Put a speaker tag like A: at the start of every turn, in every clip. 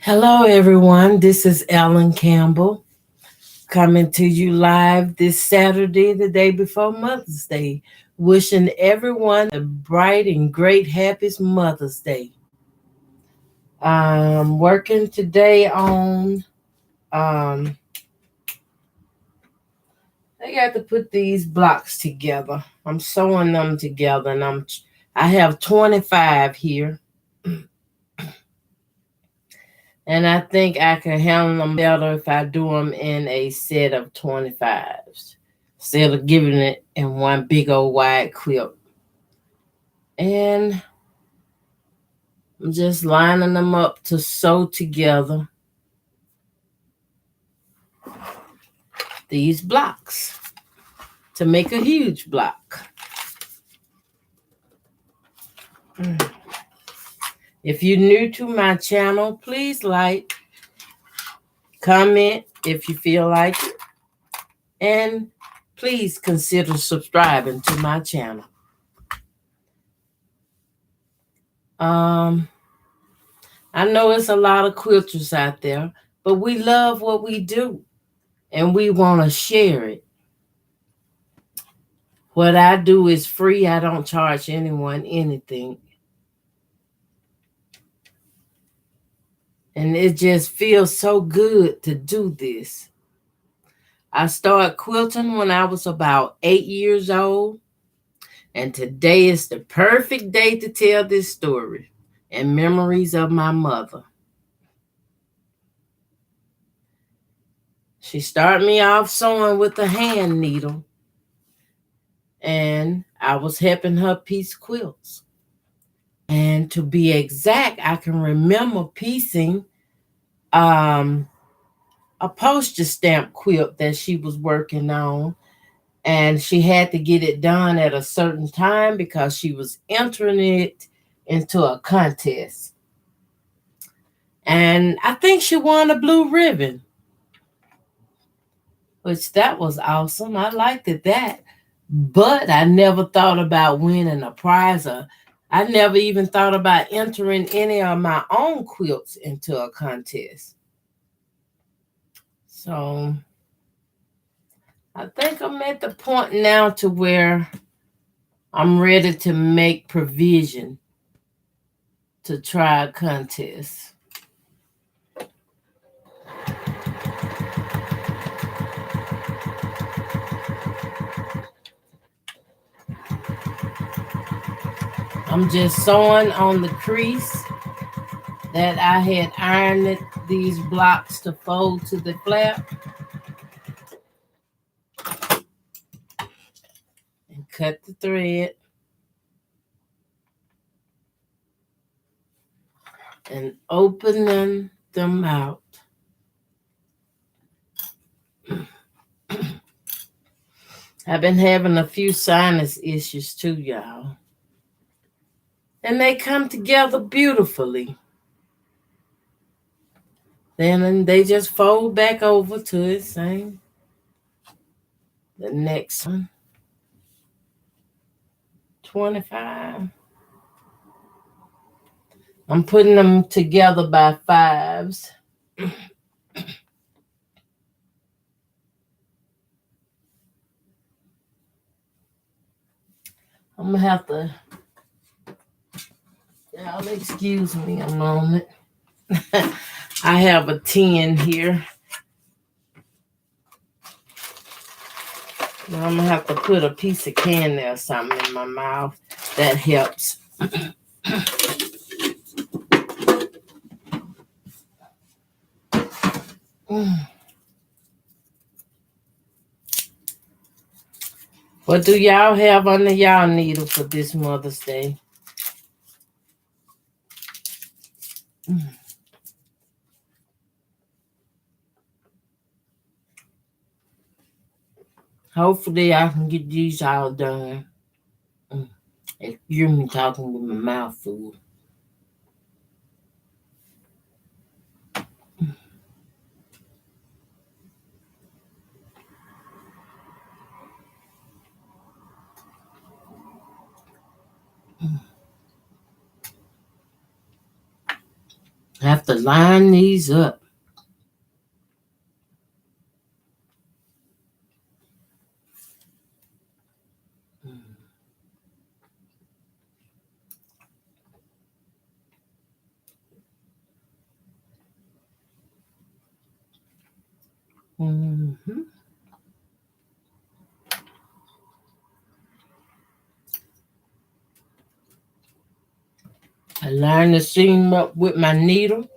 A: Hello, everyone. This is Ellen Campbell coming to you live this Saturday, the day before Mother's Day. Wishing everyone a bright and great, happy Mother's Day. I'm working today on, um, I got to put these blocks together. I'm sewing them together, and I have 25 here. And I think I can handle them better if I do them in a set of 25s instead of giving it in one big old wide clip. And I'm just lining them up to sew together these blocks to make a huge block. If you're new to my channel, please like, comment if you feel like it, and please consider subscribing to my channel. I know it's a lot of quilters out there, but we love what we do and we want to share it. What I do is free. I don't charge anyone anything. And it just feels so good to do this. I started quilting when I was about 8 years old, and today is the perfect day to tell this story and memories of my mother. She started me off sewing with a hand needle, and I was helping her piece quilts. And to be exact, I can remember piecing a postage stamp quilt that she was working on. And she had to get it done at a certain time because she was entering it into a contest. And I think she won a blue ribbon, which that was awesome. I liked it that. But I never thought about winning a prize, or I never even thought about entering any of my own quilts into a contest. So I think I'm at the point now to where I'm ready to make provision to try a contest. I'm just sewing on the crease that I had ironed these blocks to fold to the flap, and cut the thread and opening them out. I've been having a few sinus issues too, y'all. And they come together beautifully. Then they just fold back over to it, same. The next one, 25. I'm putting them together by fives. I'm gonna have to, y'all excuse me a moment. I have a 10 here. Now I'm gonna have to put a piece of candy or something in my mouth. That helps. What do y'all have under y'all needle for this Mother's Day? Hopefully I can get these all done. You hear me talking with my mouth full. I have to line these up. Mm-hmm. I line the seam up with my needle.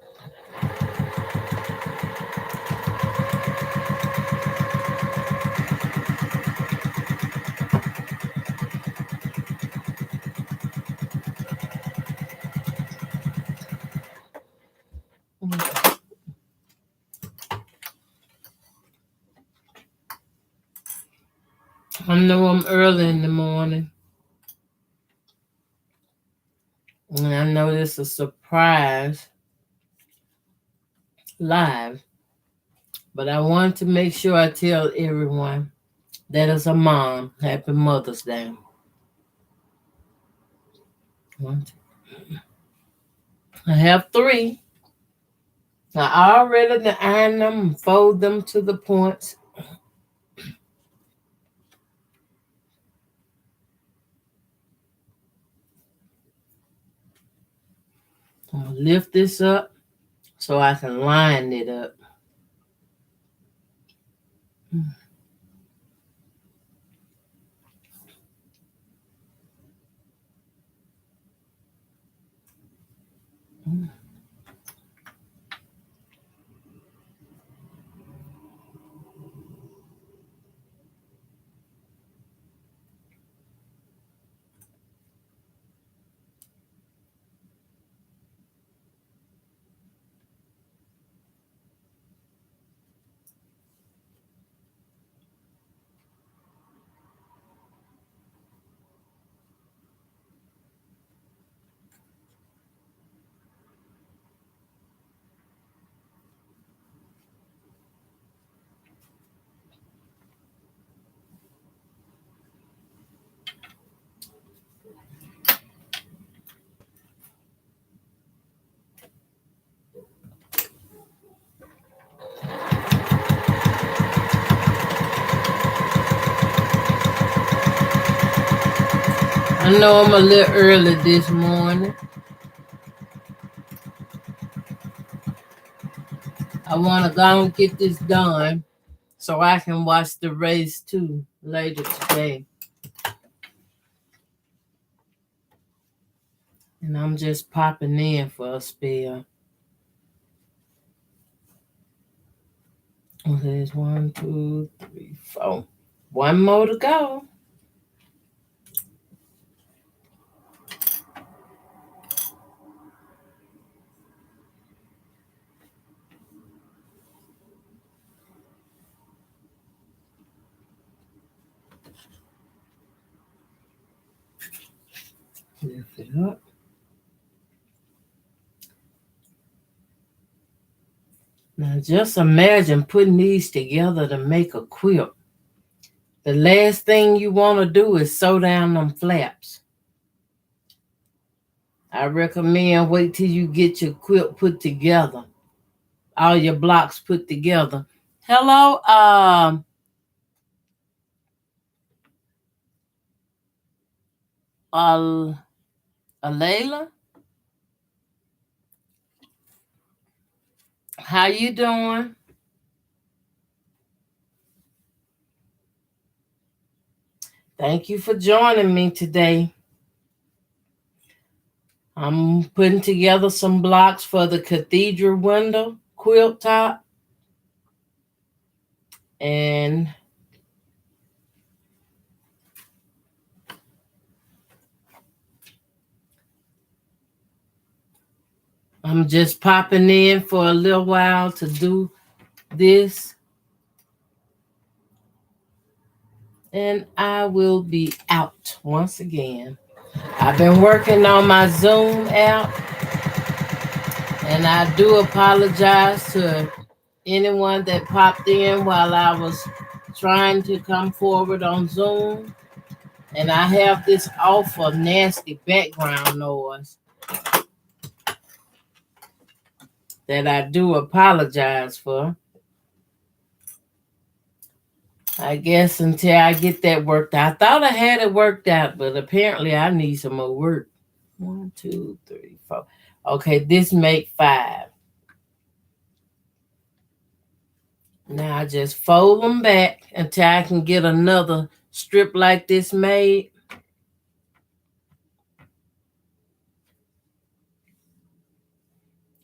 A: I know I'm early in the morning, and I know this is a surprise live, but I want to make sure I tell everyone that as a mom, happy Mother's Day. I have 3. I already iron them and fold them to the points. I'm going to lift this up so I can line it up. I know I'm a little early this morning. I want to go and get this done so I can watch the race too later today. And I'm just popping in for a spell. There's 1, 2, 3, 4. One more to go. Lift it up. Now just imagine putting these together to make a quilt. The last thing you want to do is sew down them flaps. I recommend wait till you get your quilt put together. All your blocks put together. Hello, Alayla. How you doing? Thank you for joining me today. I'm putting together some blocks for the cathedral window quilt top. And I'm just popping in for a little while to do this. And I will be out once again. I've been working on my Zoom app, and I do apologize to anyone that popped in while I was trying to come forward on Zoom. And I have this awful nasty background noise. that I do apologize for. I guess until I get that worked out. I thought I had it worked out, but apparently I need some more work. 1, 2, 3, 4. Okay, this make 5. Now I just fold them back until I can get another strip like this made.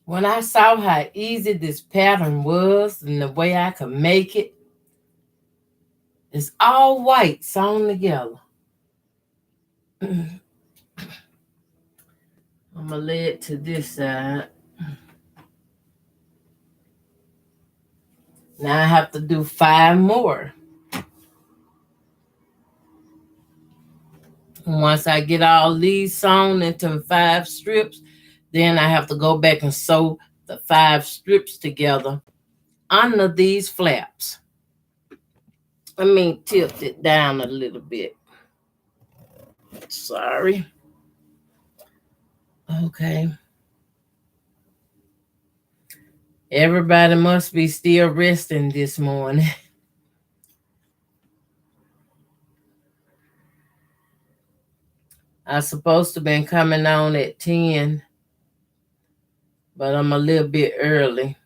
A: When I saw how easy this pattern was and the way I could make it, it's all white sewn together. I'm going to lay it to this side. Now I have to do 5 more. And once I get all these sewn into 5 strips, then I have to go back and sew the 5 strips together under these flaps. Let me tilt it down a little bit. Sorry. Okay. Everybody must be still resting this morning. I was supposed to been coming on at 10, but I'm a little bit early.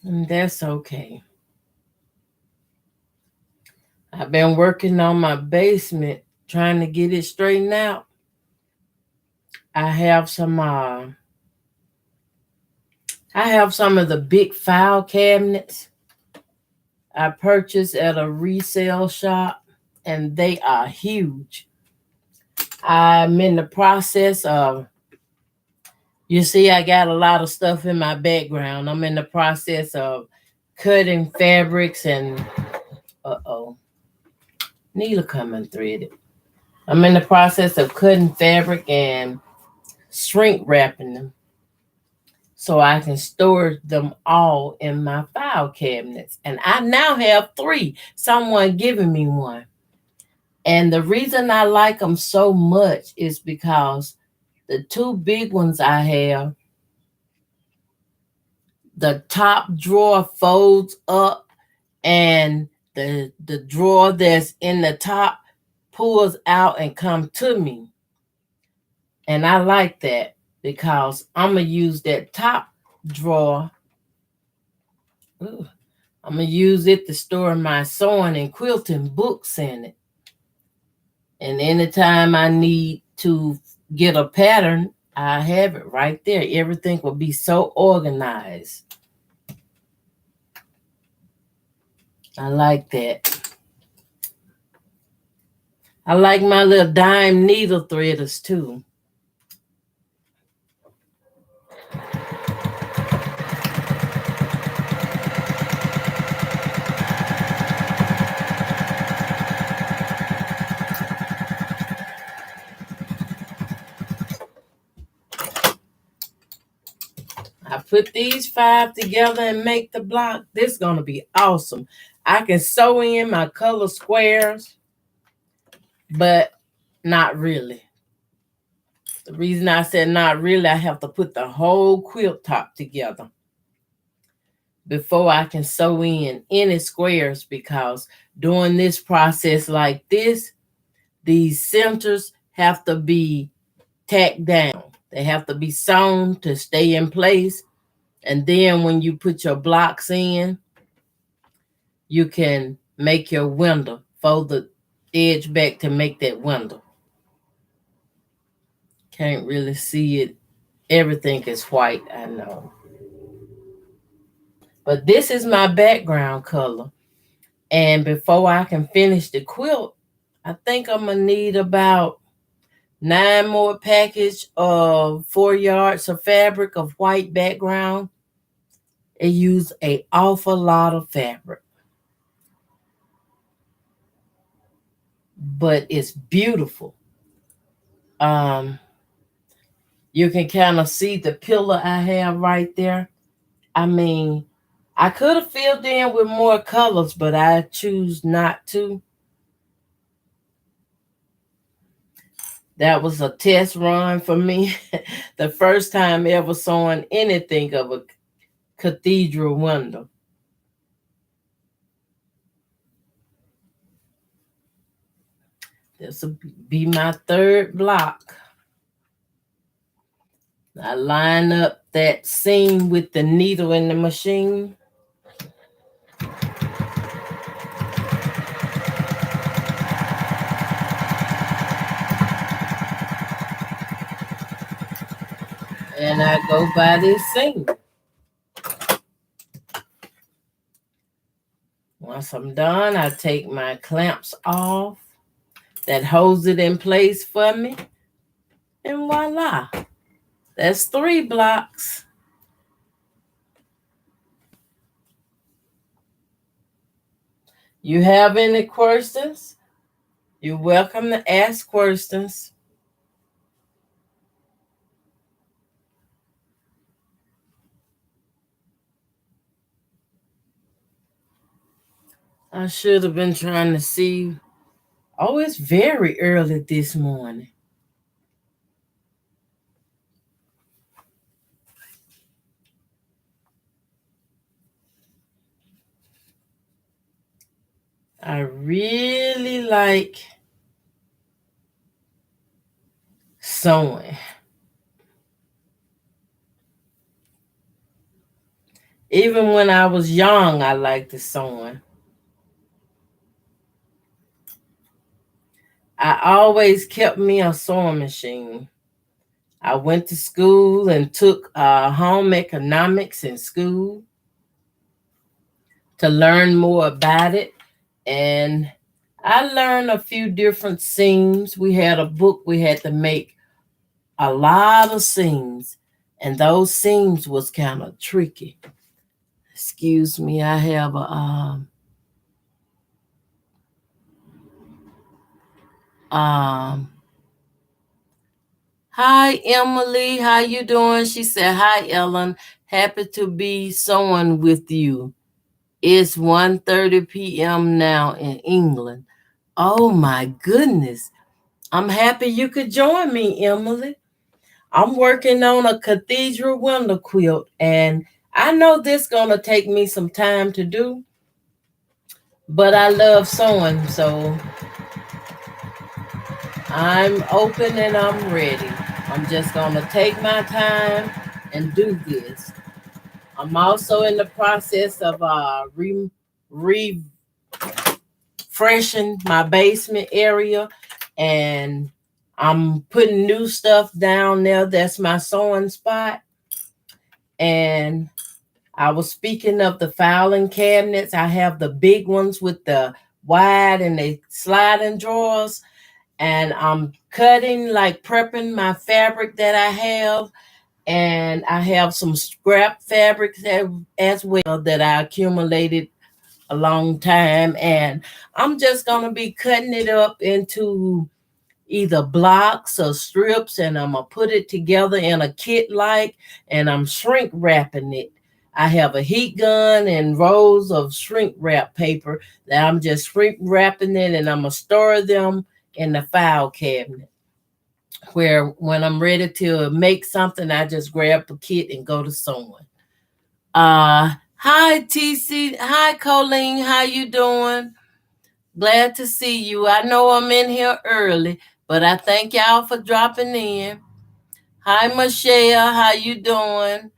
A: And that's okay. I've been working on my basement, trying to get it straightened out. I have some of the big file cabinets I purchased at a resale shop, and they are huge. I'm in the process of, you see, I got a lot of stuff in my background. I'm in the process of cutting fabrics and, needle coming threaded. I'm in the process of cutting fabric and shrink wrapping them so I can store them all in my file cabinets. And I now have 3. Someone giving me one. And the reason I like them so much is because the 2 big ones I have, the top drawer folds up and the drawer that's in the top pulls out and come to me. And I like that because I'm going to use that top drawer. I'm going to use it to store my sewing and quilting books in it. And anytime I need to get a pattern, I have it right there. Everything will be so organized. I like that. I like my little dime needle threaders too. I put these 5 together and make the block. This is going to be awesome. I can sew in my color squares, but not really. The reason I said not really, I have to put the whole quilt top together before I can sew in any squares, because doing this process like this, these centers have to be tacked down. They have to be sewn to stay in place. And then when you put your blocks in, you can make your window, fold the edge back to make that window. Can't really see it. Everything is white, I know. But this is my background color. And before I can finish the quilt, I think I'm going to need about 9 more package of 4 yards of fabric of white background. It used an awful lot of fabric. But it's beautiful. You can kind of see the pillar I have right there. I mean, I could have filled in with more colors, but I choose not to. That was a test run for me. The first time ever sewing anything of a cathedral window. This will be my third block. I line up that seam with the needle in the machine. And I go by this seam. Once I'm done, I take my clamps off that holds it in place for me. And voila, that's 3 blocks. You have any questions? You're welcome to ask questions. I should have been trying to see. Oh, it's very early this morning. I really like sewing. Even when I was young, I liked the sewing. I always kept me a sewing machine. I went to school and took home economics in school to learn more about it. And I learned a few different seams. We had a book we had to make a lot of seams, and those seams was kind of tricky. Excuse me, I have a hi Emily, how you doing? She said, hi Ellen, happy to be sewing with you. It's 1:30 p.m. now in England. Oh my goodness. I'm happy you could join me, Emily. I'm working on a cathedral window quilt, and I know this gonna take me some time to do, but I love sewing, so I'm open and I'm ready. I'm just gonna take my time and do this. I'm also in the process of refreshing my basement area, and I'm putting new stuff down there. That's my sewing spot. And I was speaking of the filing cabinets. I have the big ones with the wide and the sliding drawers. And I'm cutting, like prepping my fabric that I have. And I have some scrap fabrics as well that I accumulated a long time. And I'm just going to be cutting it up into either blocks or strips, and I'm gonna put it together in a kit like, and I'm shrink wrapping it. I have a heat gun and rolls of shrink wrap paper that I'm just shrink wrapping it, and I'm gonna store them in the file cabinet where when I'm ready to make something, I just grab the kit and go to sewing. Hi TC, hi Colleen, how you doing? Glad to see you. I know I'm in here early, but I thank y'all for dropping in. Hi, Michelle. How you doing?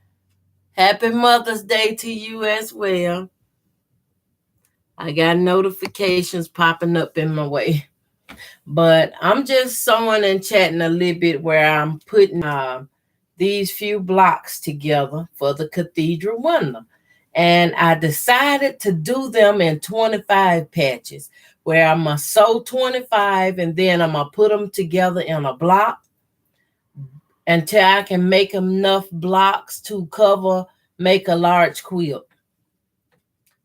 A: Happy Mother's Day to you as well. I got notifications popping up in my way. But I'm just sewing and chatting a little bit where I'm putting these few blocks together for the cathedral window. And I decided to do them in 25 patches where I'm going to sew 25 and then I'm going to put them together in a block until I can make enough blocks to make a large quilt.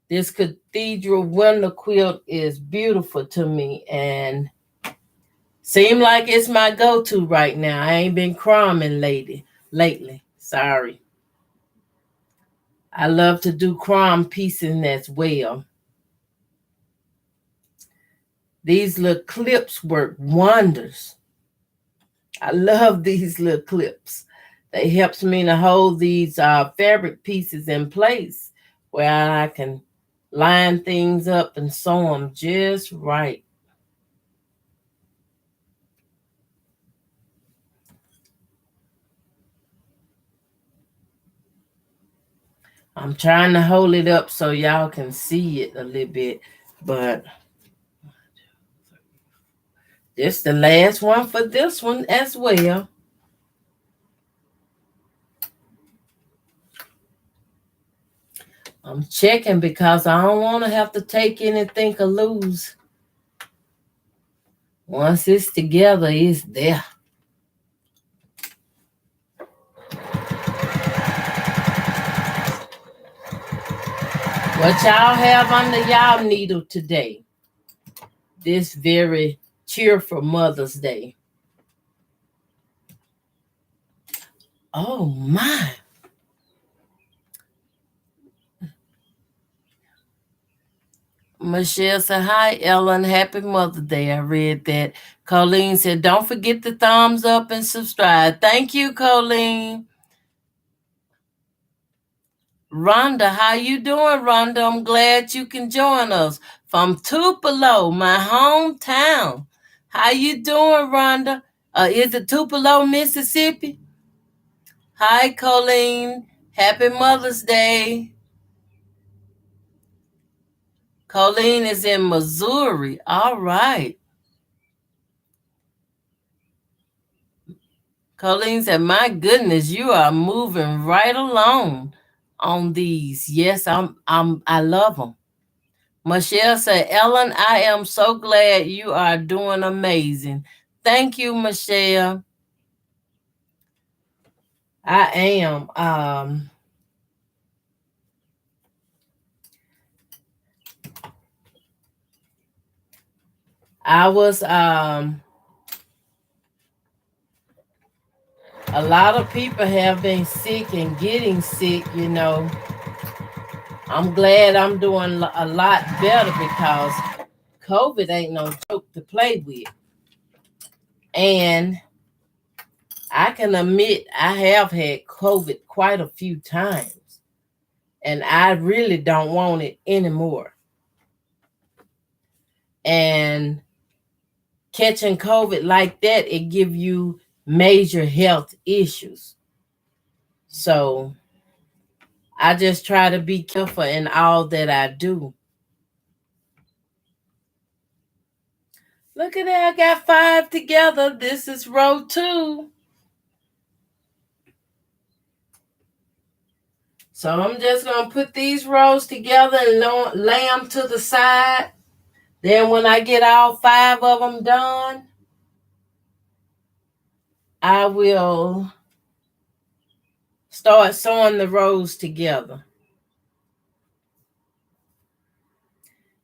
A: This cathedral window quilt is beautiful to me and seem like it's my go-to right now. I ain't been crumbing lately. Sorry. I love to do crumb piecing as well. These little clips work wonders. I love these little clips. They helps me to hold these fabric pieces in place where I can line things up and sew them just right. I'm trying to hold it up so y'all can see it a little bit, but this the last one for this one as well. I'm checking because I don't want to have to take anything or lose. Once it's together, it's there. What y'all have under y'all needle today? This very cheerful Mother's Day. Oh my. Michelle said, hi, Ellen. Happy Mother's Day. I read that. Colleen said, don't forget the thumbs up and subscribe. Thank you, Colleen. Rhonda, how you doing, Rhonda? I'm glad you can join us from Tupelo, my hometown. How you doing, Rhonda? Is it Tupelo, Mississippi? Hi, Colleen. Happy Mother's Day. Colleen is in Missouri. All right. Colleen said, my goodness, you are moving right along on these. Yes, I love them. Michelle said, Ellen, I am so glad you are doing amazing. Thank you, Michelle. I am. I was a lot of people have been sick and getting sick. I'm glad I'm doing a lot better because COVID ain't no joke to play with. And I can admit I have had COVID quite a few times, and I really don't want it anymore. And catching COVID like that, it give you major health issues. So I just try to be careful in all that I do. Look at that, I got 5 together. This is row 2. So I'm just going to put these rows together and lay them to the side. Then when I get all 5 of them done, I will start sewing the rows together.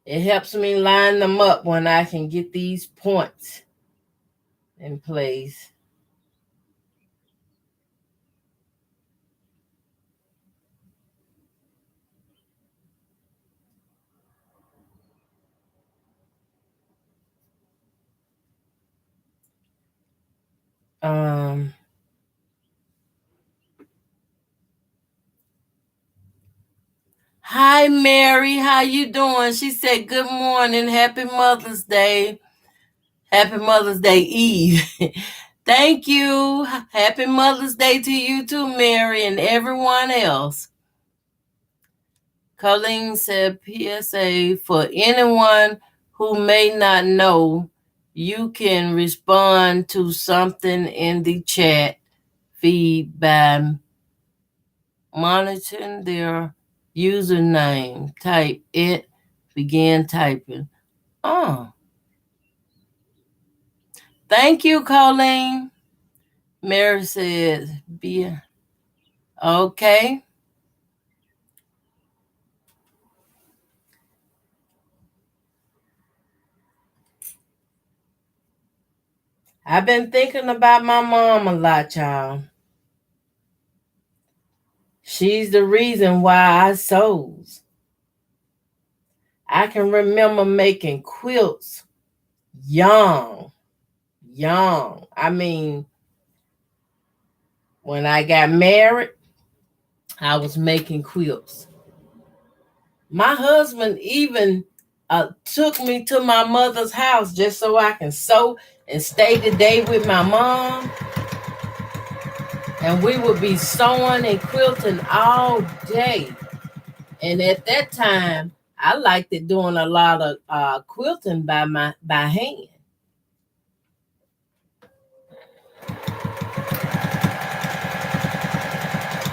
A: It helps me line them up when I can get these points in place. Hi, Mary. How you doing? She said, good morning. Happy Mother's Day. Happy Mother's Day Eve. Thank you. Happy Mother's Day to you too, Mary, and everyone else. Colleen said, PSA, for anyone who may not know, you can respond to something in the chat feed by monitoring their username. Type it, begin typing. Oh, thank you, Colleen. Mary says, be okay. I've been thinking about my mom a lot, y'all. She's the reason why I sews. I can remember making quilts young. I mean, When I got married, I was making quilts. My husband even took me to my mother's house just so I can sew and stay the day with my mom. And we would be sewing and quilting all day. And at that time, I liked it doing a lot of quilting by hand.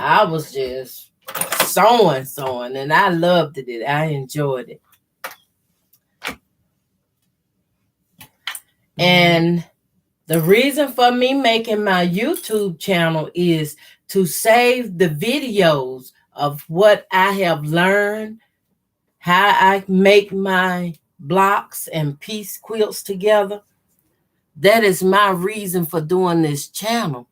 A: I was just sewing, and I loved it. I enjoyed it. And the reason for me making my YouTube channel is to save the videos of what I have learned, how I make my blocks and piece quilts together. That is my reason for doing this channel.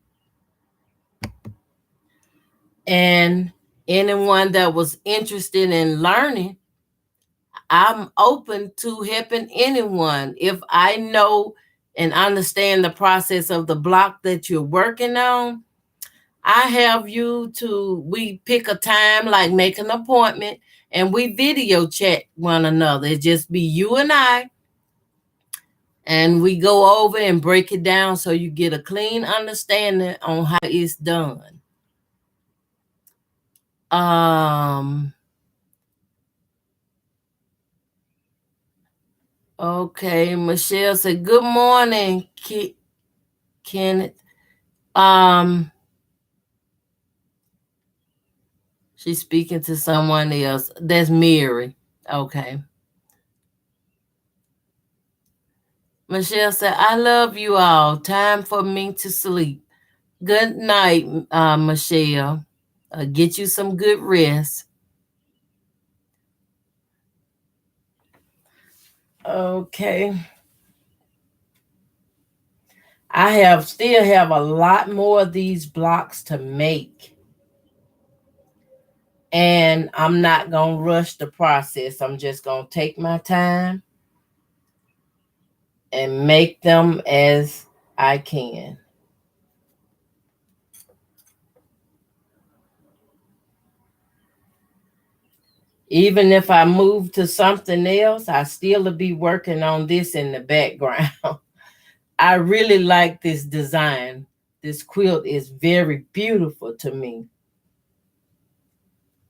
A: And anyone that was interested in learning, I'm open to helping anyone. If I know and understand the process of the block that you're working on, I have you we pick a time, like make an appointment, and we video chat one another. It just be you and I, and we go over and break it down so you get a clean understanding on how it's done. Okay, Michelle said, good morning, Kenneth. She's speaking to someone else. That's Mary. Okay. Michelle said, I love you all. Time for me to sleep. Good night, Michelle. Get you some good rest. Okay. I still have a lot more of these blocks to make. And I'm not going to rush the process. I'm just going to take my time and make them as I can. Even if I move to something else, I still will be working on this in the background. I really like this design. This quilt is very beautiful to me.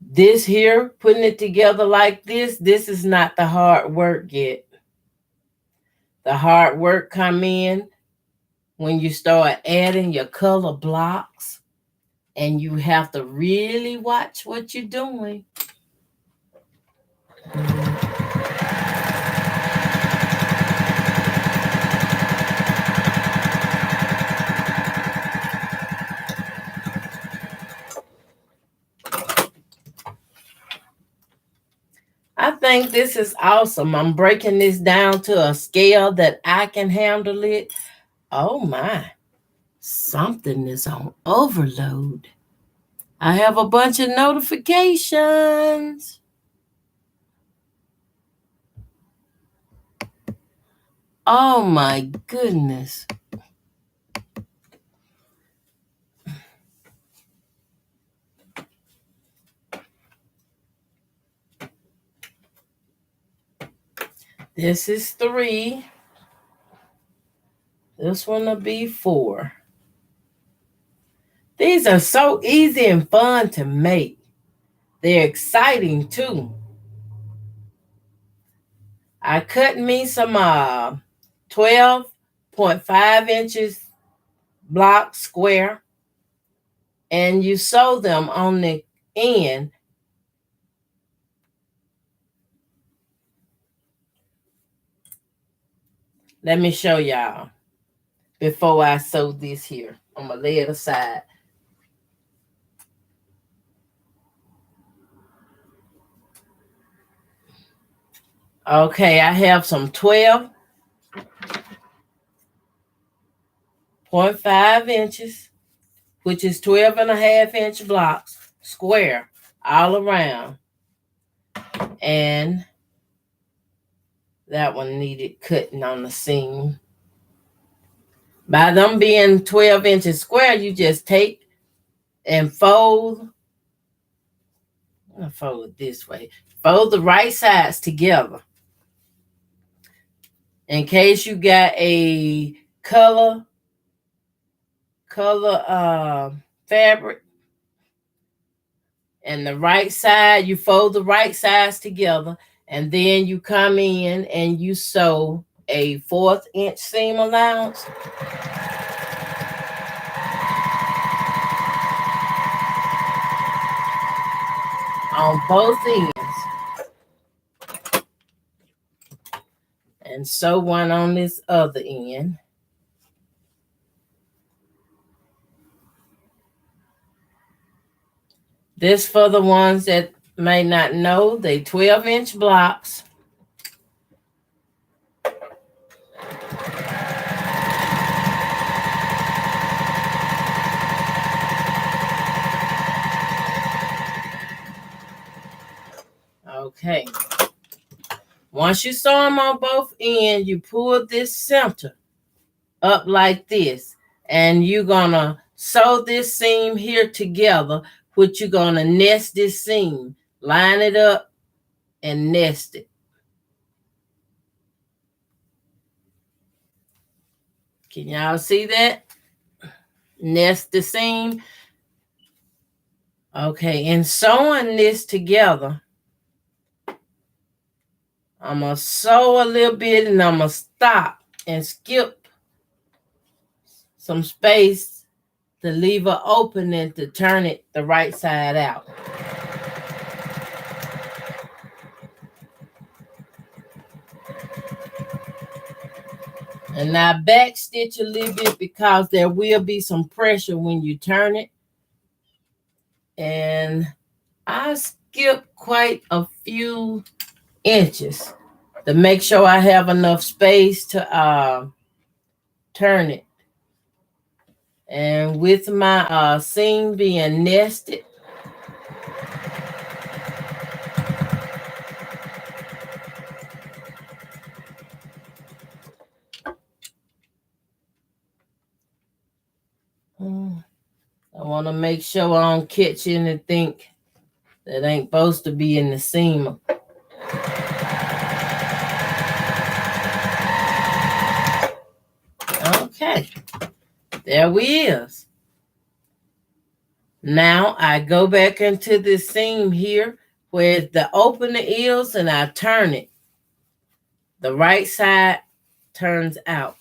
A: This here, putting it together like this is not the hard work yet. The hard work come in when you start adding your color blocks, and you have to really watch what you're doing. I think this is awesome. I'm breaking this down to a scale that I can handle it. Oh my, something is on overload. I have a bunch of notifications. Oh my goodness. This is 3. This one will be 4. These are so easy and fun to make. They're exciting too. I cut me some 12.5 inches block square, and you sew them on the end. Let me show y'all before I sew this here. I'm going to lay it aside. Okay, I have some 12.5 inches, which is 12.5-inch blocks, square, all around. And that one needed cutting on the seam. By them being 12 inches square, you just take and fold. I'm gonna fold it this way. Fold the right sides together. In case you got a color fabric, and the right side, you fold the right sides together, and then you come in and you sew a 1/4 inch seam allowance. On both ends, and sew one on this other end. This for the ones that may not know, they 12-inch blocks. Okay. Once you sew them on both ends, you pull this center up like this, and you're gonna sew this seam here together, which you're gonna nest this seam. Line it up and nest it. Can y'all see that? Nest the seam. Okay, in sewing this together, I'm going to sew a little bit and I'm going to stop and skip some space to leave an opening to turn it the right side out. And now back stitch a little bit because there will be some pressure when you turn it. And I skipped quite a few inches to make sure I have enough space to turn it. And with my seam being nested, I want to make sure I don't catch anything that ain't supposed to be in the seam. Okay, there we is. Now I go back into this seam here where the opening is, and I turn it. The right side turns out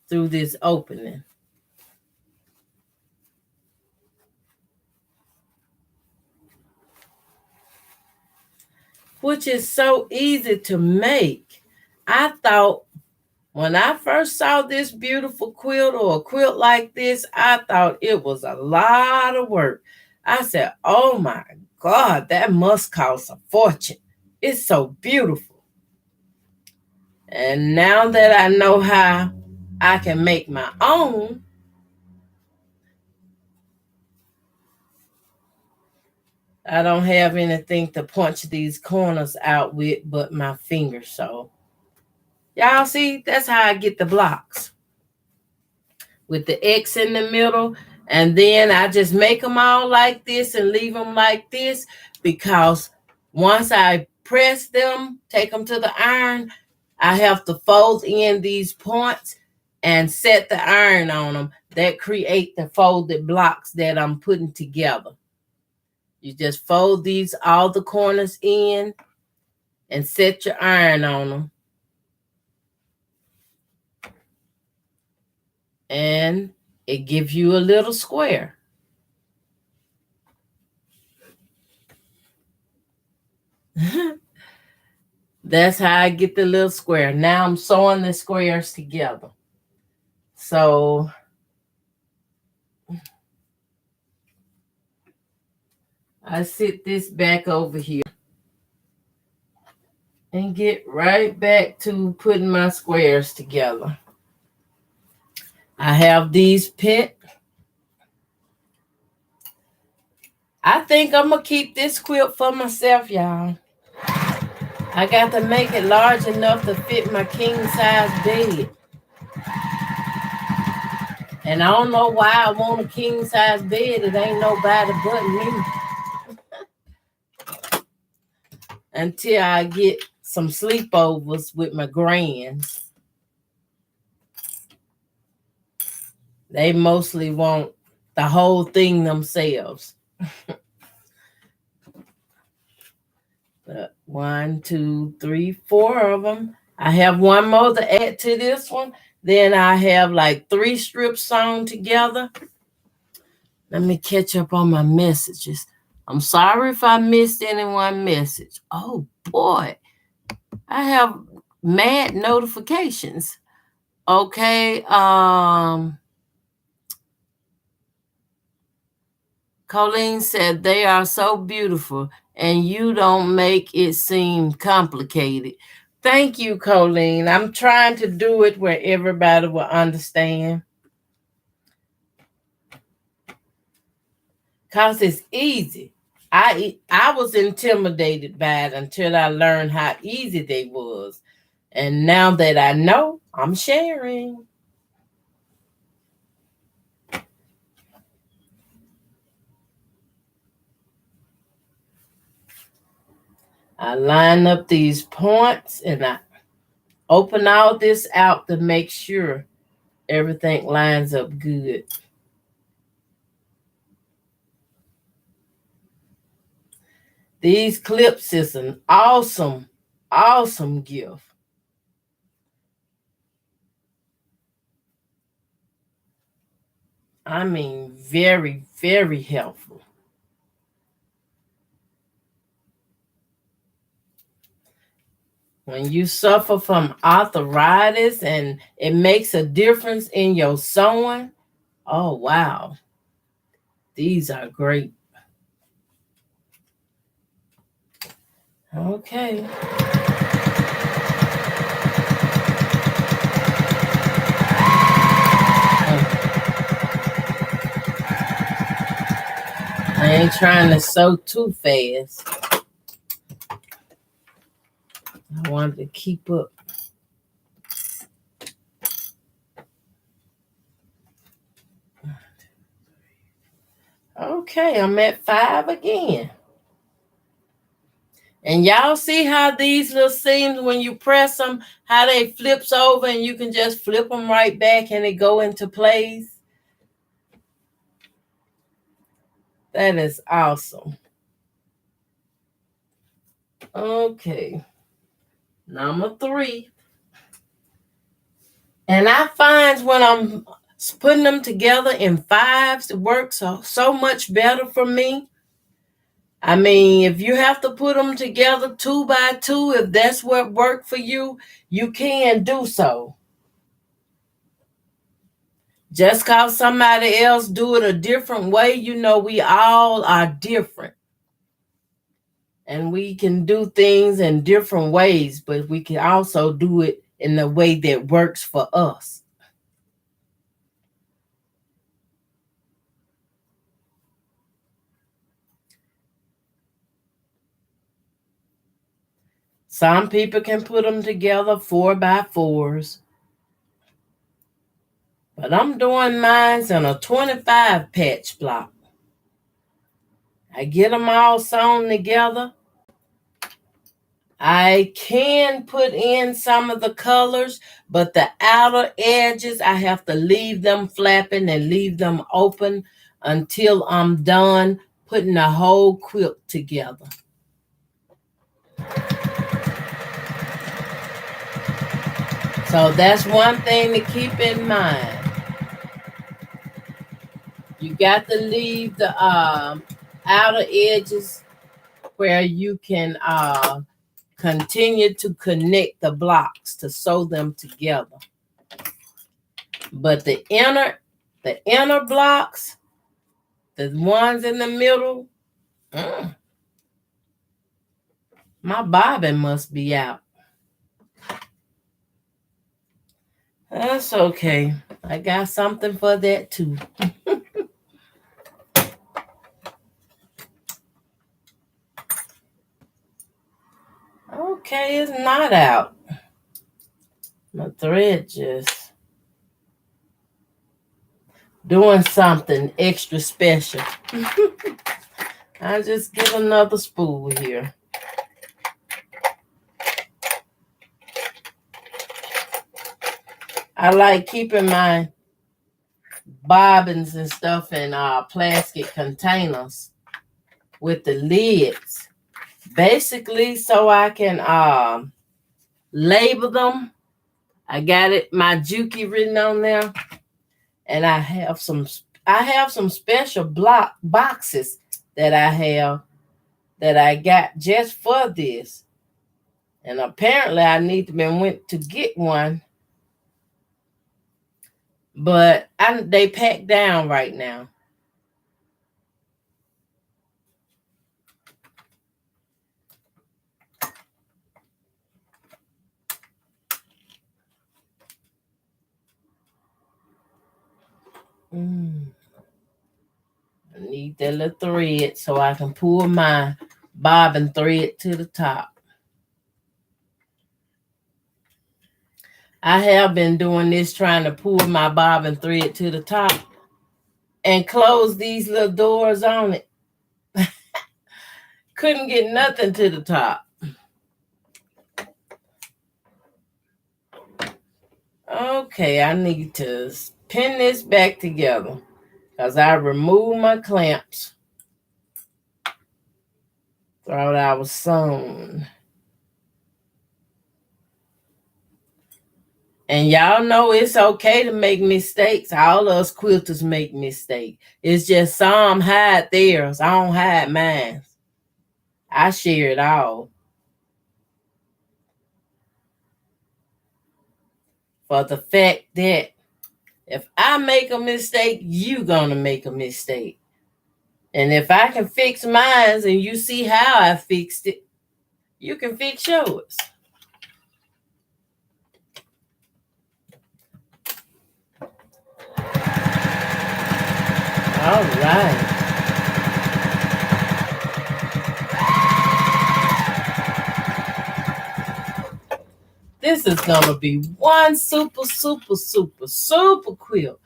A: through this opening. Which is so easy to make. I thought when I first saw this beautiful quilt or a quilt like this, I thought it was a lot of work. I said, oh my God, that must cost a fortune. It's so beautiful. And now that I know how I can make my own, I don't have anything to punch these corners out with but my fingers. So y'all see, that's how I get the blocks. With the X in the middle. And then I just make them all like this and leave them like this, because once I press them, take them to the iron, I have to fold in these points and set the iron on them. That create the folded blocks that I'm putting together. You just fold these, all the corners in, and set your iron on them. And it gives you a little square. That's how I get the little square. Now I'm sewing the squares together. So I sit this back over here and get right back to putting my squares together. I have these pent. I think I'm going to keep this quilt for myself, y'all. I got to make it large enough to fit my king size bed. And I don't know why I want a king size bed. It ain't nobody but me. Until I get some sleepovers with my grands. They mostly want the whole thing themselves. But 1, 2, 3, 4 of them. I have one more to add to this one. Then I have like 3 strips sewn together. Let me catch up on my messages. I'm sorry if I missed any one message. Oh boy, I have mad notifications. Okay, Colleen said they are so beautiful and you don't make it seem complicated. Thank you, Colleen. I'm trying to do it where everybody will understand. Cause it's easy. I was intimidated by it until I learned how easy they was. And now that I know, I'm sharing. I line up these points and I open all this out to make sure everything lines up good. These clips is an awesome, awesome gift. I mean, very, very helpful. When you suffer from arthritis and it makes a difference in your sewing, oh wow, these are great. Okay. I ain't trying to sew too fast. I wanted to keep up. Okay, I'm at 5 again. And y'all see how these little seams, when you press them, how they flips over and you can just flip them right back and they go into place? That is awesome. Okay. Number 3. And I find when I'm putting them together in 5s, it works so much better for me. I mean, if you have to put them together 2 by 2, if that's what worked for you, you can do so. Just because somebody else do it a different way, we all are different. And we can do things in different ways, but we can also do it in the way that works for us. Some people can put them together 4 by 4s. But I'm doing mine in a 25 patch block. I get them all sewn together. I can put in some of the colors, but the outer edges, I have to leave them flapping and leave them open until I'm done putting the whole quilt together. So that's one thing to keep in mind. You got to leave the outer edges where you can continue to connect the blocks to sew them together. But the inner blocks, the ones in the middle, my bobbin must be out. That's okay. I got something for that too. Okay, it's not out. My thread just... doing something extra special. I just get another spool here. I like keeping my bobbins and stuff in plastic containers with the lids, basically so I can label them. I got my Juki written on there, and I have some special block boxes that I got just for this. And apparently I need to went to get one, but they packed down right now. I need that little thread so I can pull my bobbin thread to the top. I have been doing this, trying to pull my bobbin thread to the top and close these little doors on it. Couldn't get nothing to the top. Okay, I need to pin this back together because I removed my clamps. Thought I was sewn. And y'all know it's okay to make mistakes. All us quilters make mistakes. It's just some hide theirs. I don't hide mine. I share it all. For the fact that if I make a mistake, you gonna make a mistake. And if I can fix mine and you see how I fixed it, you can fix yours. All right. This is going to be one super quilt.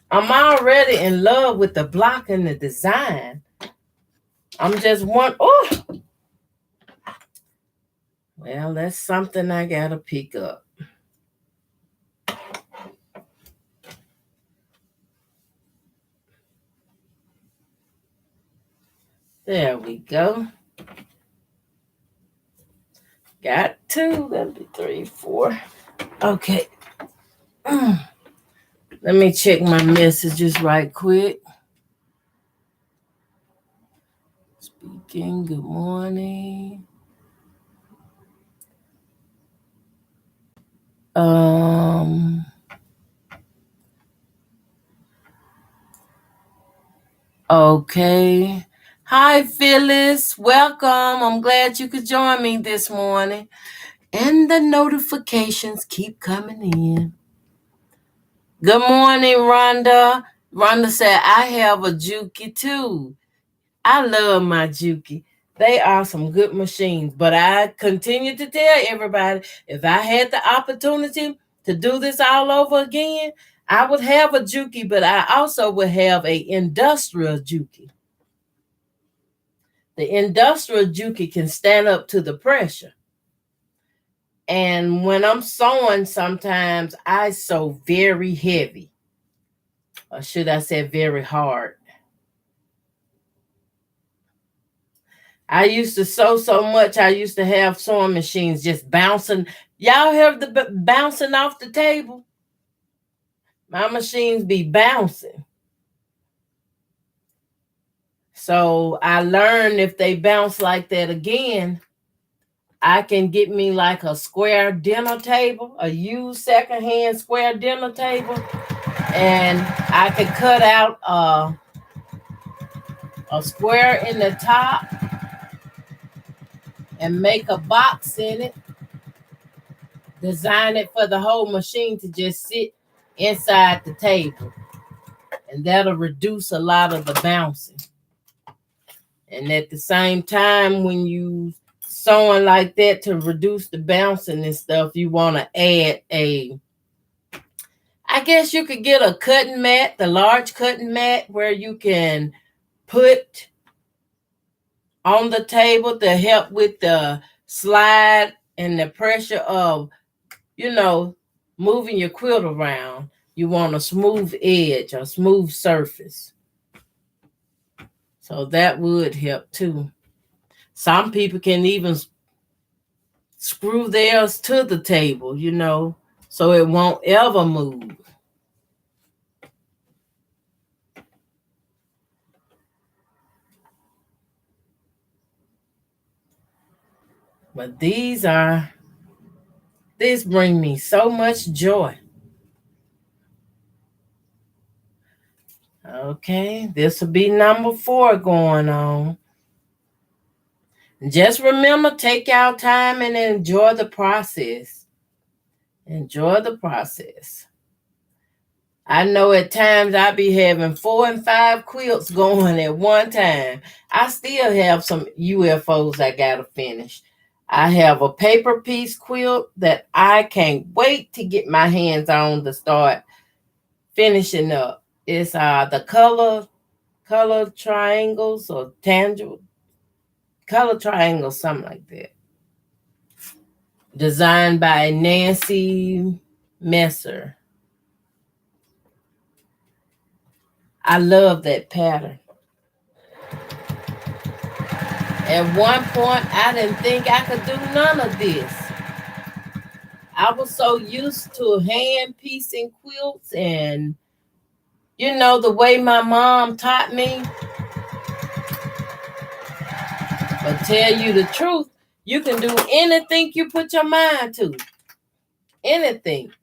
A: I'm already in love with the block and the design. I'm just oh. Well, that's something I got to pick up. There we go. Got two. That'll be 3, 4. Okay. Let me check my messages right quick. Speaking, good morning. Okay. Hi, Phyllis. Welcome. I'm glad you could join me this morning. And the notifications keep coming in. Good morning, Rhonda. Rhonda said, I have a Juki too. I love my Juki. They are some good machines. But I continue to tell everybody, if I had the opportunity to do this all over again, I would have a Juki, but I also would have an industrial Juki. The industrial Juki can stand up to the pressure. And when I'm sewing, sometimes I sew very heavy. Or should I say very hard. I used to sew so much, I used to have sewing machines just bouncing. Y'all heard the bouncing off the table? My machines be bouncing. So I learned if they bounce like that again, I can get me like a square dinner table, a used secondhand square dinner table, and I can cut out a square in the top and make a box in it, design it for the whole machine to just sit inside the table, and that'll reduce a lot of the bouncing. And at the same time, when you sewing like that to reduce the bouncing and stuff, you want to add I I guess you could get a cutting mat, the large cutting mat, where you can put on the table to help with the slide and the pressure of, you know, moving your quilt around. You want a smooth edge, a smooth surface. So that would help too. Some people can even screw theirs to the table, so it won't ever move. But these bring me so much joy. Okay, this will be number 4 going on. Just remember, take your time and enjoy the process. Enjoy the process. I know at times I be having 4 and 5 quilts going at one time. I still have some UFOs I gotta finish. I have a paper piece quilt that I can't wait to get my hands on to start finishing up. It's the color triangles or tangible color triangles, something like that. Designed by Nancy Messer. I love that pattern. At one point, I didn't think I could do none of this. I was so used to hand piecing quilts and, the way my mom taught me. But tell you the truth, you can do anything you put your mind to. Anything.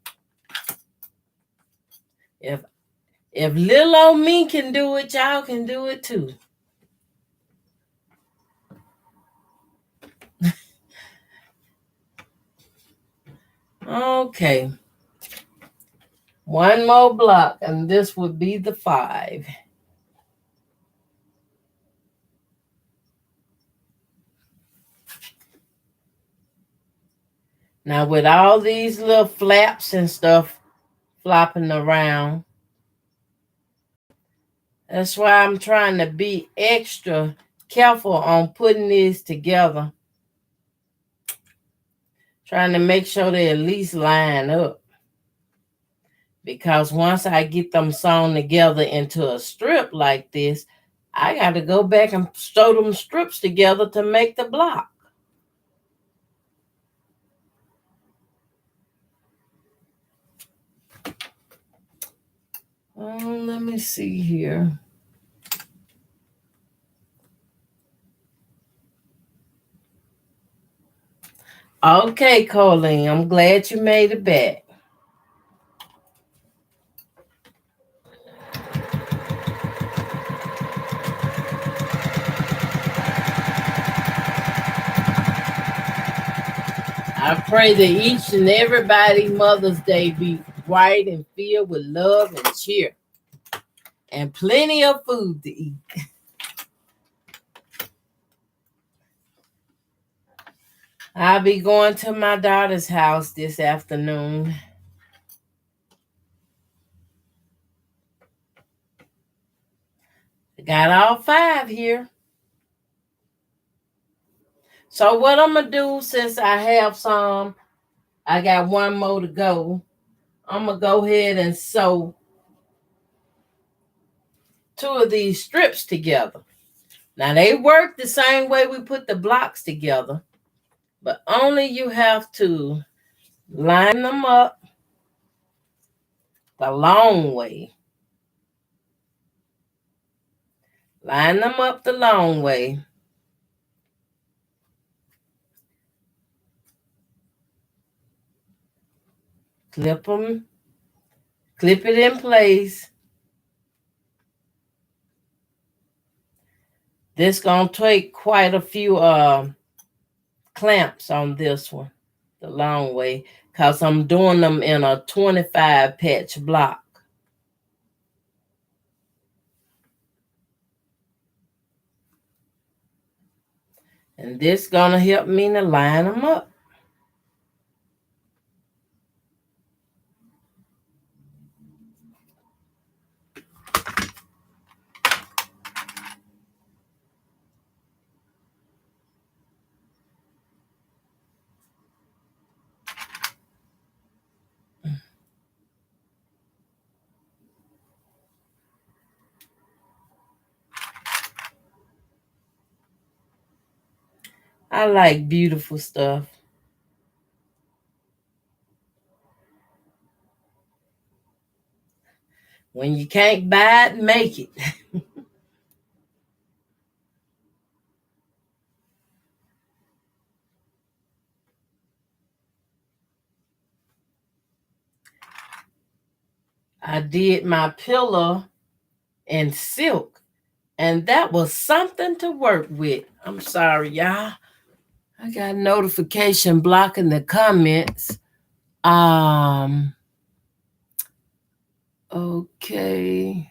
A: If little old me can do it, y'all can do it too. Okay. One more block, and this would be the 5. Now, with all these little flaps and stuff flopping around, that's why I'm trying to be extra careful on putting these together. Trying to make sure they at least line up. Because once I get them sewn together into a strip like this, I got to go back and sew them strips together to make the block. Let me see here. Okay, Colleen, I'm glad you made it back. I pray that each and everybody Mother's Day be bright and filled with love and cheer. And plenty of food to eat. I'll be going to my daughter's house this afternoon. I got all 5 here. So what I'm going to do, since I have some, I got 1 more to go. I'm going to go ahead and sew 2 of these strips together. Now, they work the same way we put the blocks together, but only you have to line them up the long way. Line them up the long way. Clip them. Clip it in place. This gonna take quite a few clamps on this one, the long way, because I'm doing them in a 25 patch block. And this gonna help me to line them up. I like beautiful stuff. When you can't buy it, make it. I did my pillow in silk, and that was something to work with. I'm sorry, y'all. I got a notification blocking the comments. Okay.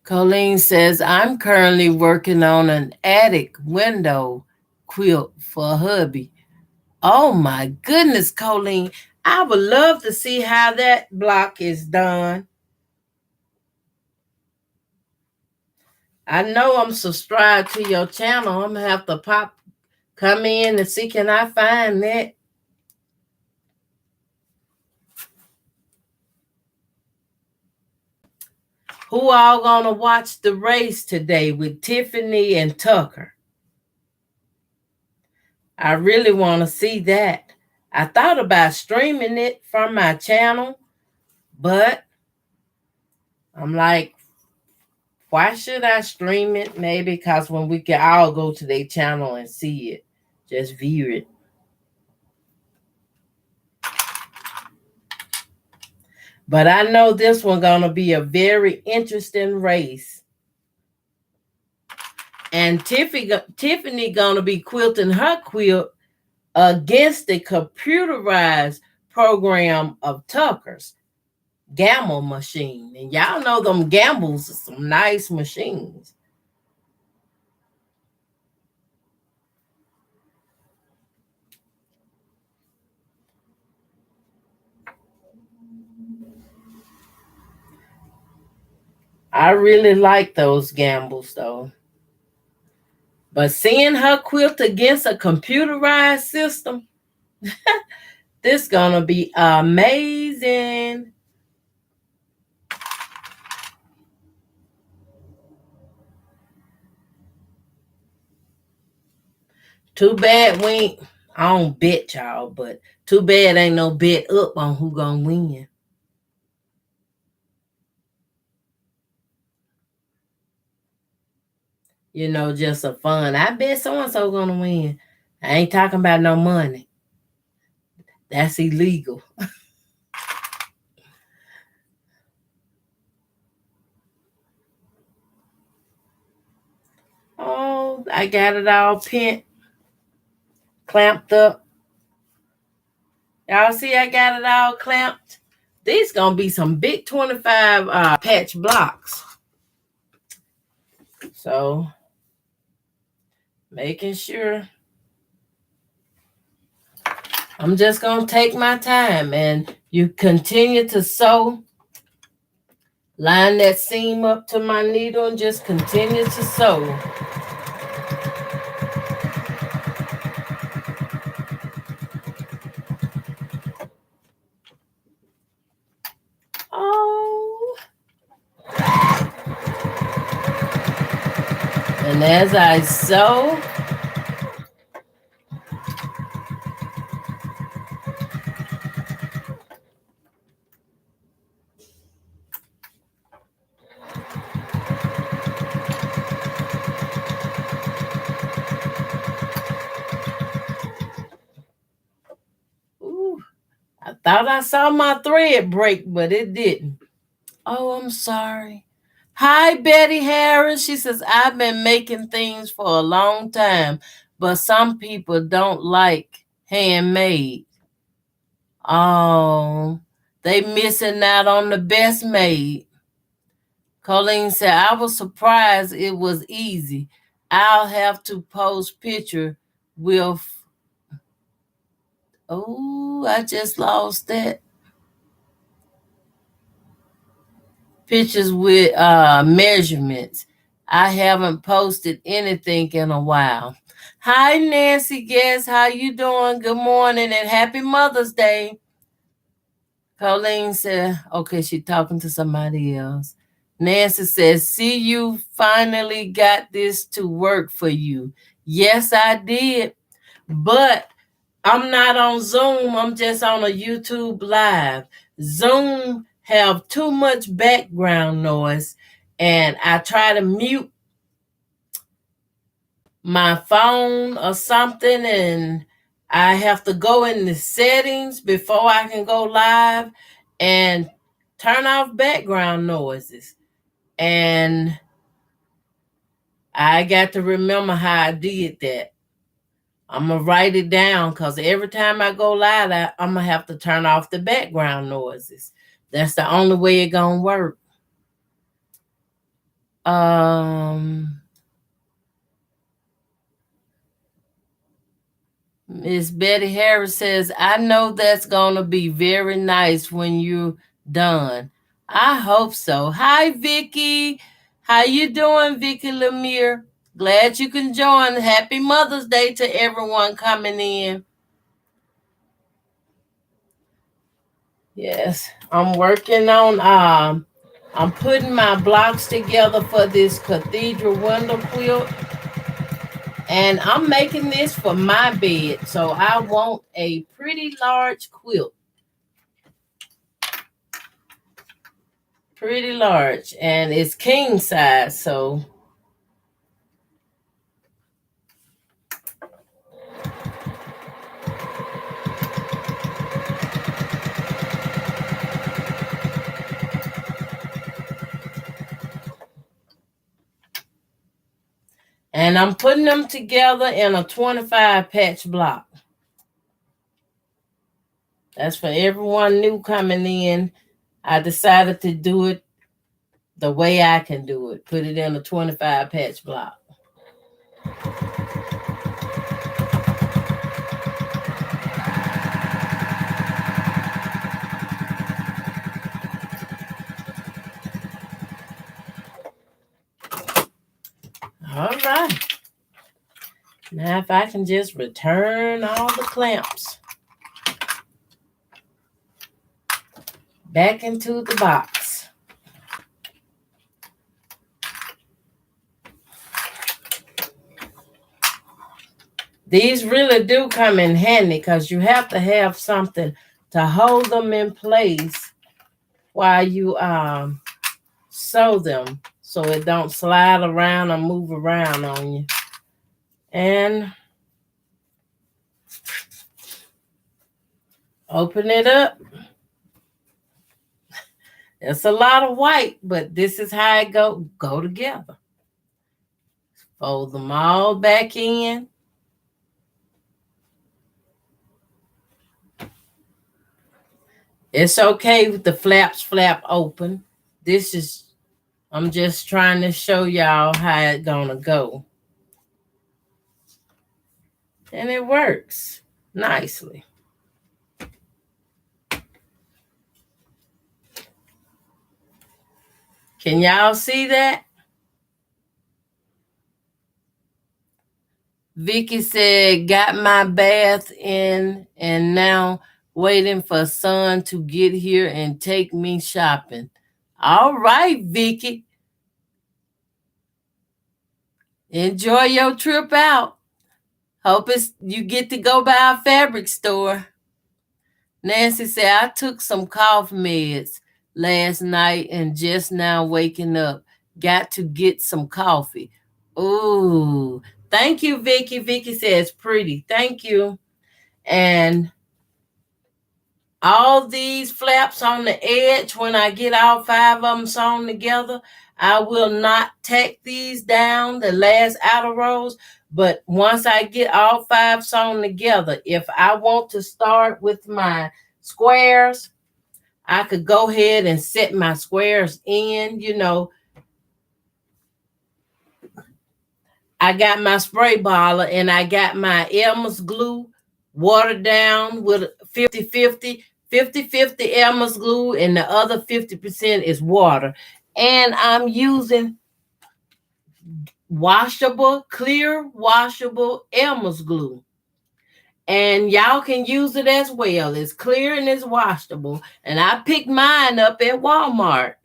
A: Colleen says, I'm currently working on an attic window quilt for hubby. Oh my goodness, Colleen. I would love to see how that block is done. I know I'm subscribed to your channel. I'm gonna have to come in and see, can I find that? Who all gonna watch the race today with Tiffany and Tucker? I really want to see that. I thought about streaming it from my channel, but I'm like, why should I stream it? Maybe because when we can all go to their channel and see it, just view it. But I know this one gonna be a very interesting race. And Tiffany gonna be quilting her quilt against the computerized program of Tucker's gamble machine. And y'all know them gambles are some nice machines. I really like those gambles though. But seeing her quilt against a computerized system, this gonna be amazing. Too bad I don't bet y'all, but too bad ain't no bet up on who gonna win. You know, just a fun. I bet so and so gonna win. I ain't talking about no money. That's illegal. Oh, I got it all clamped up. Y'all see I got it all clamped? These gonna be some big 25 patch blocks. So making sure I'm just gonna take my time, and you continue to sew. Line that seam up to my needle and just continue to sew. Oh. And as I sew, ooh, I thought I saw my thread break, but it didn't. Oh, I'm sorry. Hi, Betty Harris. She says, I've been making things for a long time, but some people don't like handmade. Oh, they missing out on the best made. Colleen said, I was surprised it was easy. I'll have to post picture with, oh, I just lost that. pictures with measurements. I haven't posted anything in a while. Hi Nancy, guess how you doing? Good morning and happy Mother's Day. Colleen said, okay, she's talking to somebody else. Nancy says, see, you finally got this to work for you. Yes, I did. But I'm not on Zoom. I'm just on a YouTube live. Zoom have too much background noise, and I try to mute my phone or something, and I have to go in the settings before I can go live and turn off background noises. And I got to remember how I did that. I'm going to write it down because every time I go live, I'm going to have to turn off the background noises. That's the only way it's going to work. Miss Betty Harris says, I know that's going to be very nice when you're done. I hope so. Hi, Vicky. How you doing, Vicky Lemire? Glad you can join. Happy Mother's Day to everyone coming in. Yes, I'm working on, I'm putting my blocks together for this cathedral window quilt. And I'm making this for my bed. So I want a pretty large quilt. Pretty large. And it's king size. So and I'm putting them together in a 25 patch block. That's for everyone new coming in. I decided to do it the way I can do it. Put it in a 25 patch block. All right. Now if I can just return all the clamps back into the box. These really do come in handy because you have to have something to hold them in place while you sew them so it don't slide around or move around on you. And open it up. It's a lot of white, but this is how it go together. Fold them all back in. It's okay with the flaps flap open. I'm just trying to show y'all how it's gonna go. And it works nicely. Can y'all see that? Vicky said, got my bath in and now waiting for son to get here and take me shopping. All right, Vicky. Enjoy your trip out. Hope you get to go by a fabric store. Nancy said, I took some cough meds last night and just now waking up. Got to get some coffee. Ooh, thank you, Vicky. Vicky says pretty. Thank you. And all these flaps on the edge, when I get all 5 of them sewn together, I will not tack these down, the last outer rows. But once I get all 5 sewn together, if I want to start with my squares, I could go ahead and set my squares in, I got my spray bottle and I got my Elmer's glue watered down with 50-50 Elmer's glue and the other 50% is water. And I'm using washable, clear washable Elmer's glue. And y'all can use it as well. It's clear and it's washable. And I picked mine up at Walmart.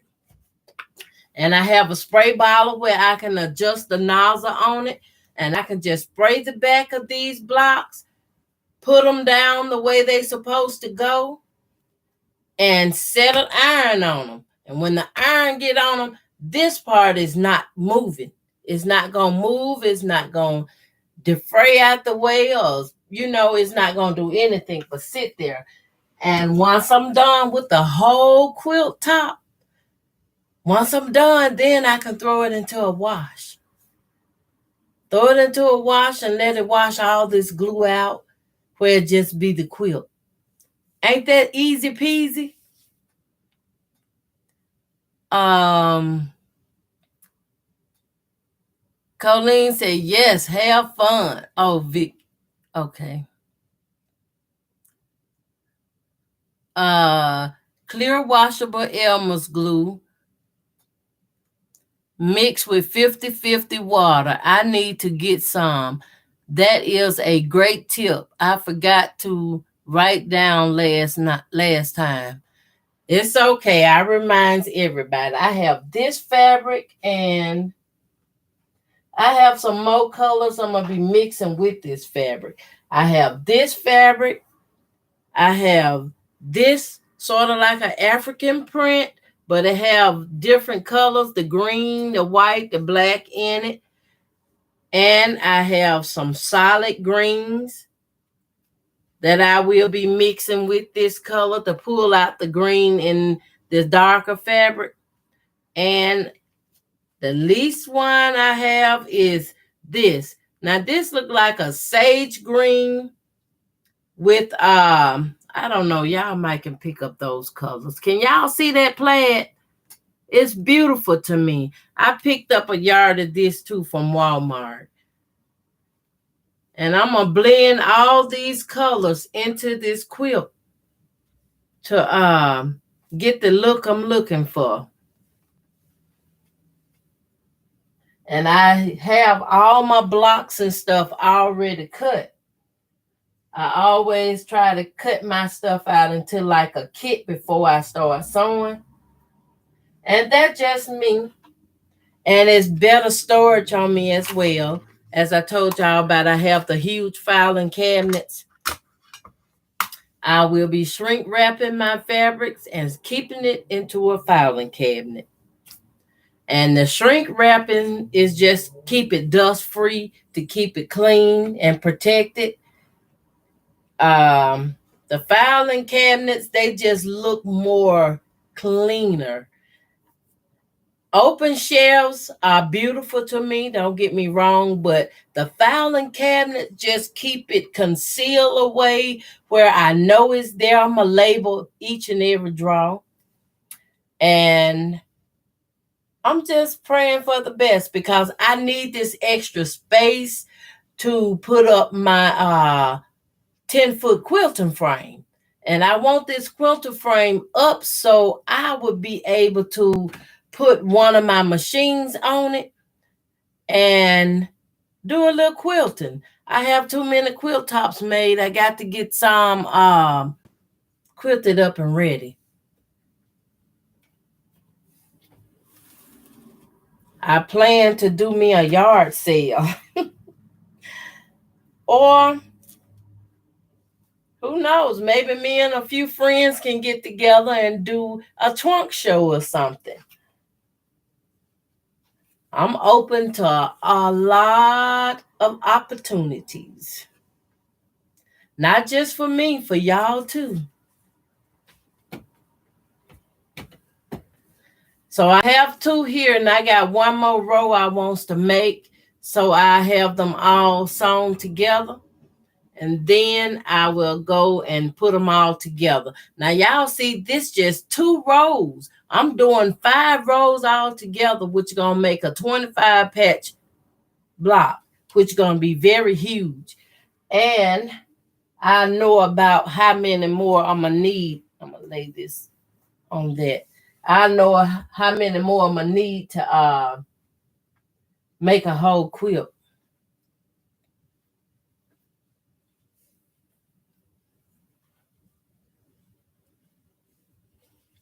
A: And I have a spray bottle where I can adjust the nozzle on it. And I can just spray the back of these blocks, put them down the way they're supposed to go, and set an iron on them. And when the iron get on them, this part is not moving. It's not going to move. It's not going to defray out the way, or, it's not going to do anything but sit there. And once I'm done with the whole quilt top, once I'm done, then I can throw it into a wash. Throw it into a wash and let it wash all this glue out where it just be the quilt. Ain't that easy peasy? Colleen said, yes, have fun. Oh, Vic. Okay. Clear washable Elmer's glue mixed with 50-50 water. I need to get some. That is a great tip. I forgot to write down last time. It's okay. I reminds everybody. I have this fabric and I have some more colors I'm going to be mixing with this fabric. I have this fabric. I have this sort of like an African print, but it have different colors, the green, the white, the black in it. And I have some solid greens that I will be mixing with this color to pull out the green in this darker fabric. And the least one I have is this. Now this look like a sage green with I don't know, y'all might can pick up those colors. Can y'all see that plaid? It's beautiful to me. I picked up a yard of this too from Walmart. And I'm going to blend all these colors into this quilt to get the look I'm looking for. And I have all my blocks and stuff already cut. I always try to cut my stuff out into like a kit before I start sewing. And that's just me. And it's better storage on me as well. As I told y'all about, I have the huge filing cabinets. I will be shrink wrapping my fabrics and keeping it into a filing cabinet. And the shrink wrapping is just keep it dust free, to keep it clean and protected. The filing cabinets, they just look more cleaner. Open shelves are beautiful to me, don't get me wrong, but the filing cabinet just keep it concealed away where I know it's there. I'm going to label each and every drawer. And I'm just praying for the best because I need this extra space to put up my 10-foot quilting frame. And I want this quilting frame up so I would be able to put one of my machines on it and do a little quilting. I have too many quilt tops made. I got to get some quilted up and ready. I plan to do me a yard sale. Or who knows, maybe me and a few friends can get together and do a trunk show or something. I'm open to a lot of opportunities. Not just for me, for y'all too. So I have two here and I got one more row I wants to make. So I have them all sewn together. And then I will go and put them all together. Now y'all see this just 2 rows. I'm doing 5 rows all together, which is going to make a 25 patch block, which is going to be very huge. And I know about how many more I'm going to need. I'm going to lay this on that. I know how many more I'm gonna need to make a whole quilt.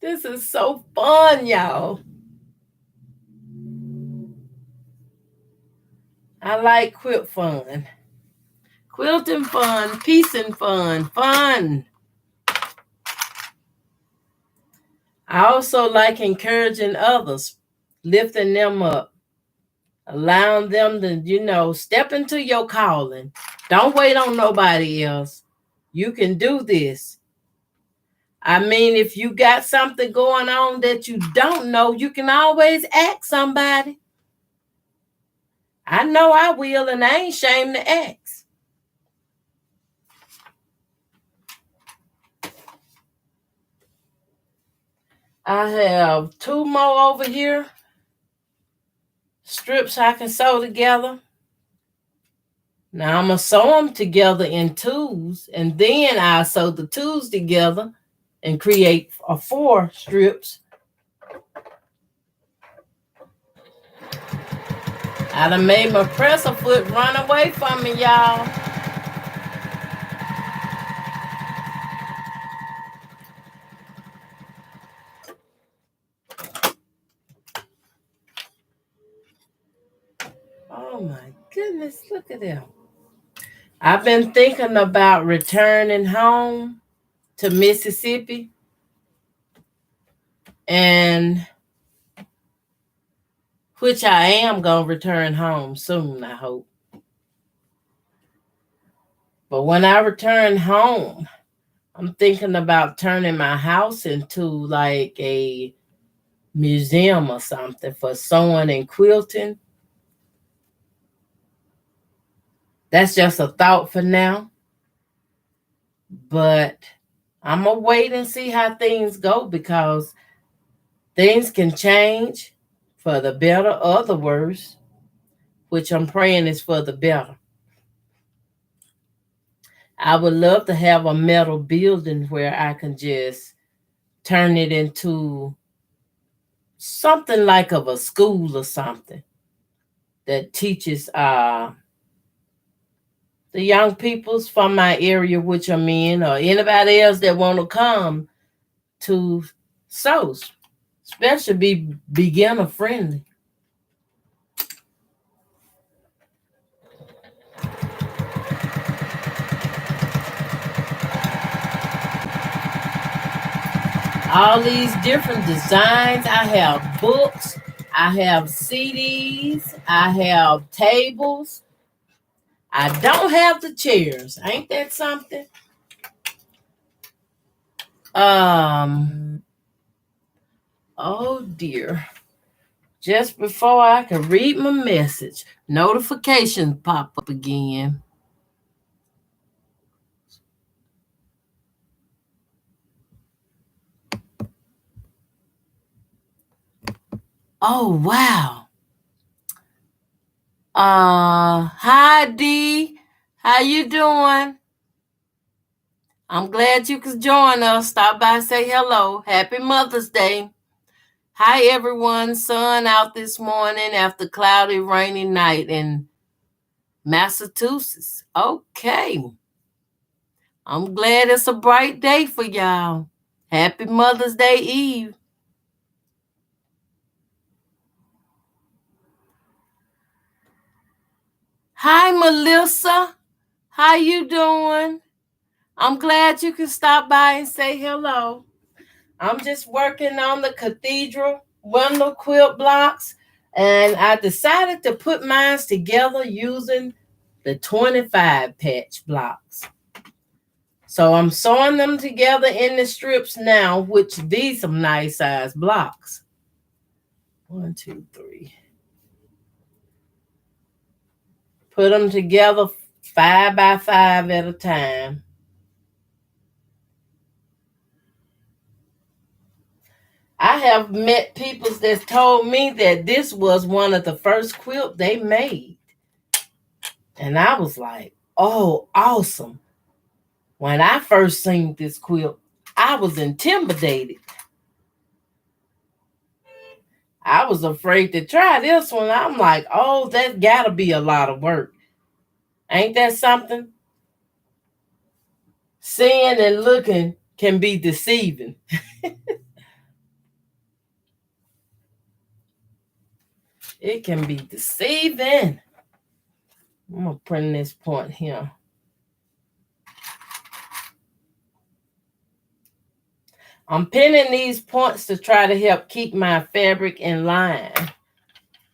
A: This is so fun, y'all. I like quilt fun. Quilting fun, piecing fun, fun. I also like encouraging others, lifting them up, allowing them to, step into your calling. Don't wait on nobody else. You can do this. I mean, if you got something going on that you don't know, you can always ask somebody. I know I will, and I ain't ashamed to ask. I have 2 more over here. Strips I can sew together. Now I'm going to sew them together in twos, and then I'll sew the twos together and create 4 strips. I done made my presser foot run away from me, y'all. Oh my goodness, look at them. I've been thinking about returning home to Mississippi, and which I am going to return home soon, I hope. But when I return home, I'm thinking about turning my house into like a museum or something for sewing and quilting. That's just a thought for now. But I'm going to wait and see how things go, because things can change for the better or the worse, which I'm praying is for the better. I would love to have a metal building where I can just turn it into something like of a school or something that teaches the young peoples from my area, which I'm in, or anybody else that want to come to sew, especially be beginner friendly. All these different designs. I have books, I have CDs, I have tables. I don't have the chairs. Ain't that something? Oh dear. Just before I could read my message, notifications pop up again. Oh wow. Hi Dee. How you doing? I'm glad you could join us. Stop by and say hello. Happy Mother's Day. Hi everyone. Sun out this morning after cloudy, rainy night in Massachusetts. Okay. I'm glad it's a bright day for y'all. Happy Mother's Day Eve. Hi Melissa. How you doing? I'm glad you can stop by and say hello. I'm just working on the cathedral window quilt blocks, and I decided to put mine together using the 25 patch blocks. So I'm sewing them together in the strips now, which these some nice size blocks. 1, 2, 3. Put them together 5 by 5 at a time. I have met people that told me that this was one of the first quilts they made. And I was like, oh, awesome. When I first seen this quilt, I was intimidated. I was afraid to try this one. I'm like, oh, that's gotta be a lot of work. Ain't that something? Seeing and looking can be deceiving. It can be deceiving. I'm gonna print this point here. I'm pinning these points to try to help keep my fabric in line.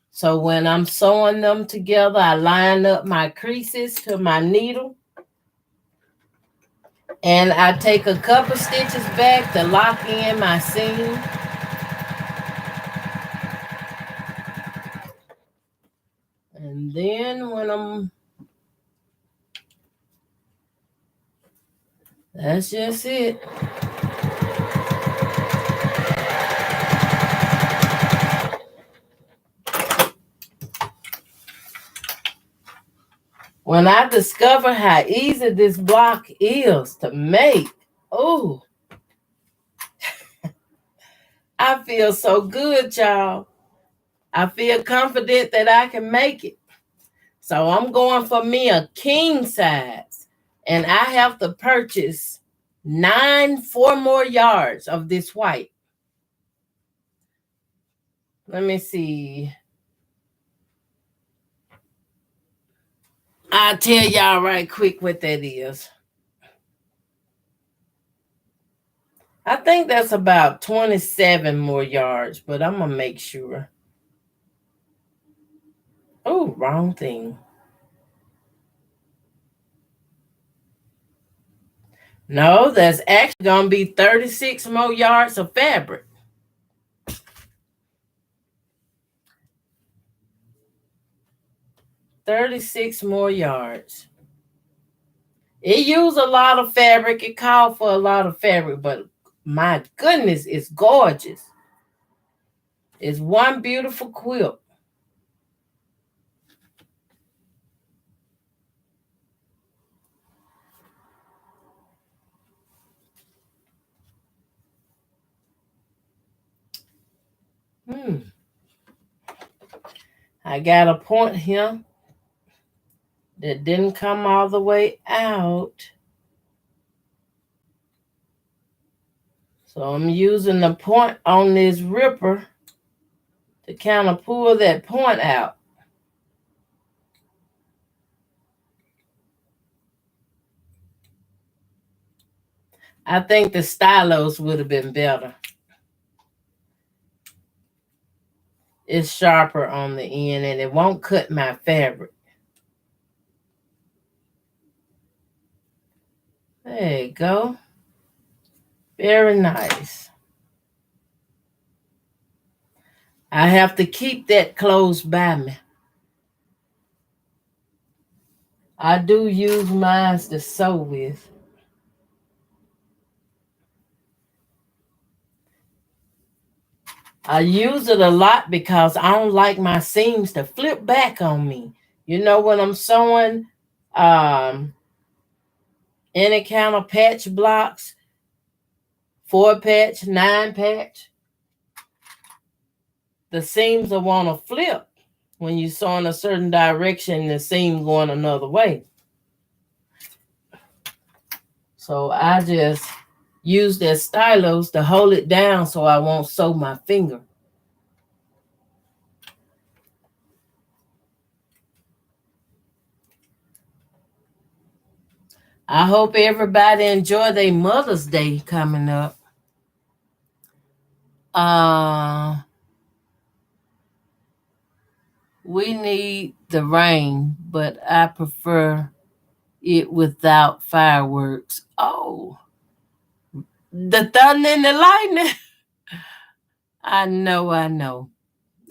A: So when I'm sewing them together, I line up my creases to my needle. And I take a couple stitches back to lock in my seam. And then that's just it. When I discovered how easy this block is to make, oh, I feel so good, y'all. I feel confident that I can make it. So I'm going for me a king size. And I have to purchase 4 more yards of this white. Let me see. I'll tell y'all right quick what that is. I think that's about 27 more yards, but I'm going to make sure. Oh, wrong thing. No, that's actually going to be 36 more yards of fabric. $36 more yards. It used a lot of fabric. It called for a lot of fabric, but my goodness, it's gorgeous. It's one beautiful quilt. I got a point here that didn't come all the way out. So I'm using the point on this ripper to kind of pull that point out. I think the stylos would have been better. It's sharper on the end and it won't cut my fabric. There you go. Very nice. I have to keep that close by me. I do use mine to sew with. I use it a lot because I don't like my seams to flip back on me. You know, when I'm sewing any kind of patch blocks, 4 patch, 9 patch, the seams will want to flip when you sew in a certain direction, the seam going another way. So I just use that stylos to hold it down so I won't sew my finger. I hope everybody enjoy their Mother's Day coming up. We need the rain, but I prefer it without fireworks. Oh, the thunder and the lightning. I know.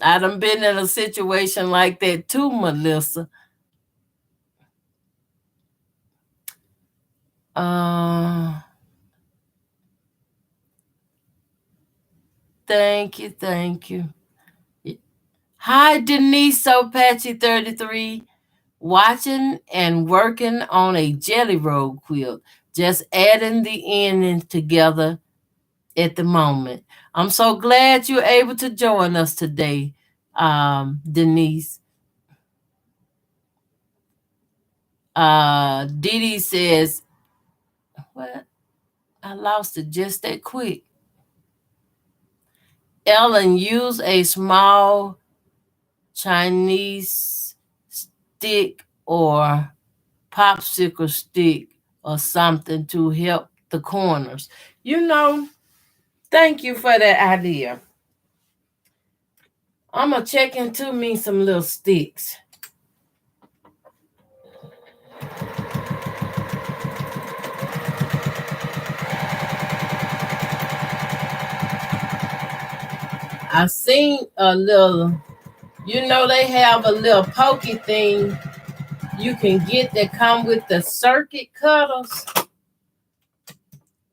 A: I done been in a situation like that too, Melissa. Thank you. Hi, Denise So Patchy 33. Watching and working on a jelly roll quilt. Just adding the endings together at the moment. I'm so glad you're able to join us today, Denise. Dee Dee says, what? I lost it just that quick. Ellen, use a small Chinese stick or popsicle stick or something to help the corners. You know, thank you for that idea. I'm going to check into me some little sticks. I seen a little, they have a little pokey thing you can get that come with the circuit cutters.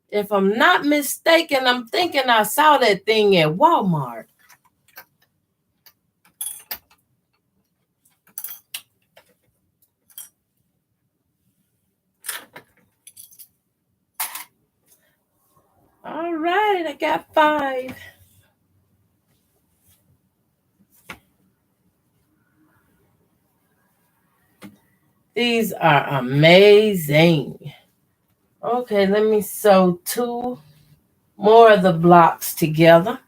A: If I'm not mistaken, I'm thinking I saw that thing at Walmart. All right, I got 5. These are amazing. Okay, let me sew 2 more of the blocks together.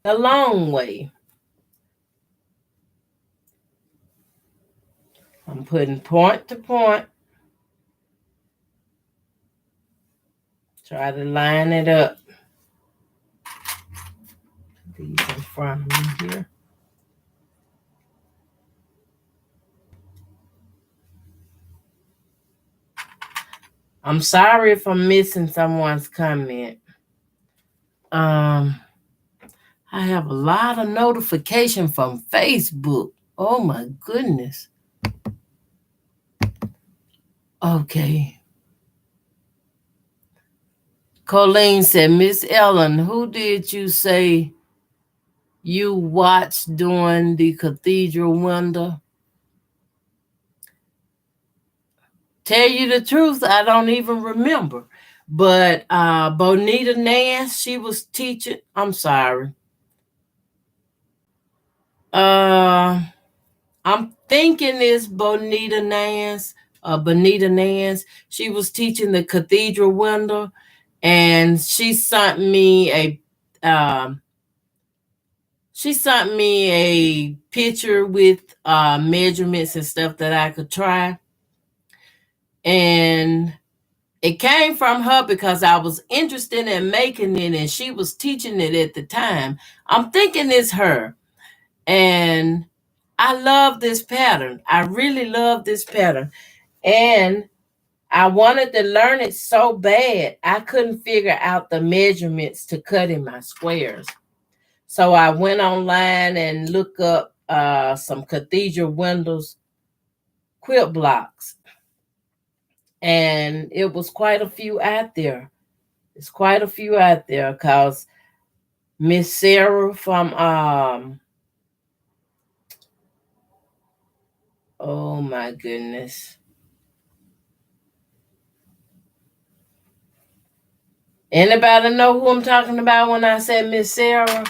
A: A long way. I'm putting point to point. Try to line it up. These in front of me here. I'm sorry if I'm missing someone's comment. I have a lot of notification from Facebook. Oh my goodness. Okay. Colleen said, Miss Ellen, who did you say you watched during the cathedral window? Tell you the truth, I don't even remember. But Bonita Nance, she was teaching. I'm sorry. I'm thinking it's Bonita Nance. Bonita Nance. She was teaching the cathedral window, and she sent me a picture with measurements and stuff that I could try. And it came from her because I was interested in making it and she was teaching it at the time. I'm thinking it's her. And I love this pattern. I really love this pattern. And I wanted to learn it so bad, I couldn't figure out the measurements to cut in my squares. So I went online and looked up some cathedral windows quilt blocks. And it was quite a few out there. It's quite a few out there because Miss Sarah from oh my goodness. Anybody know who I'm talking about when I said Miss Sarah?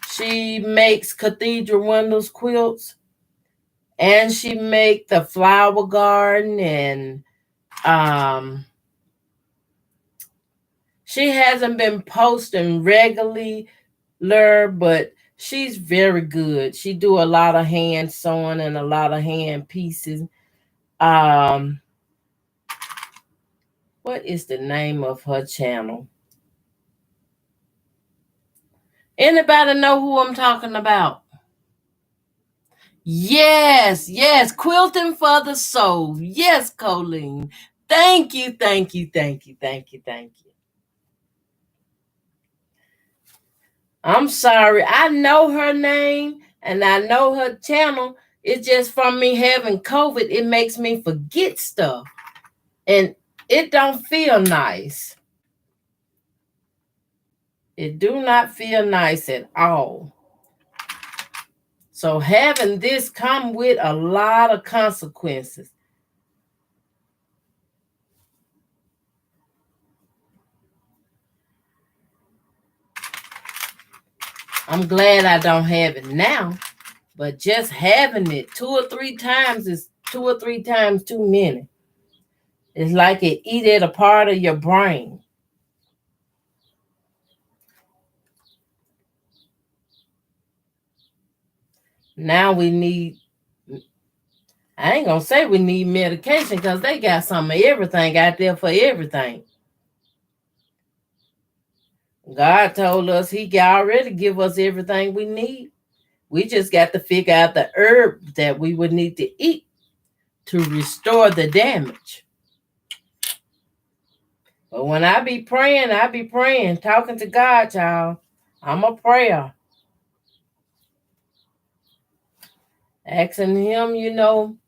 A: She makes cathedral windows quilts. And she make the flower garden and she hasn't been posting regularly, but she's very good. She do a lot of hand sewing and a lot of hand pieces. What is the name of her channel? Anybody know who I'm talking about? Yes, quilting for the soul. Yes, Colleen. Thank you. I'm sorry. I know her name and I know her channel. It's just from me having COVID, it makes me forget stuff. And it don't feel nice. It do not feel nice at all. So having this come with a lot of consequences. I'm glad I don't have it now, but just having it 2 or 3 times is 2 or 3 times too many. It's like it eat at a part of your brain. Now we need, I ain't gonna say we need medication because they got some of everything out there for everything. God told us he can already give us everything we need. We just got to figure out the herb that we would need to eat to restore the damage. But when I be praying, talking to God, y'all. I'm a prayer. Asking him,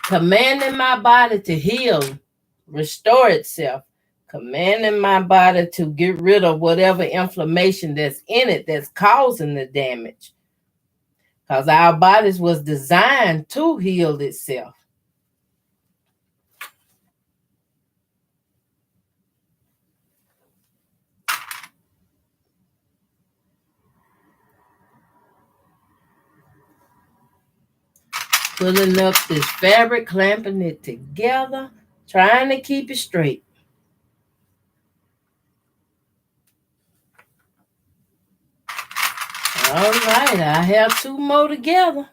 A: commanding my body to heal, restore itself, commanding my body to get rid of whatever inflammation that's in it that's causing the damage. Because our bodies was designed to heal itself. Pulling up this fabric, clamping it together, trying to keep it straight. All right, I have 2 more together.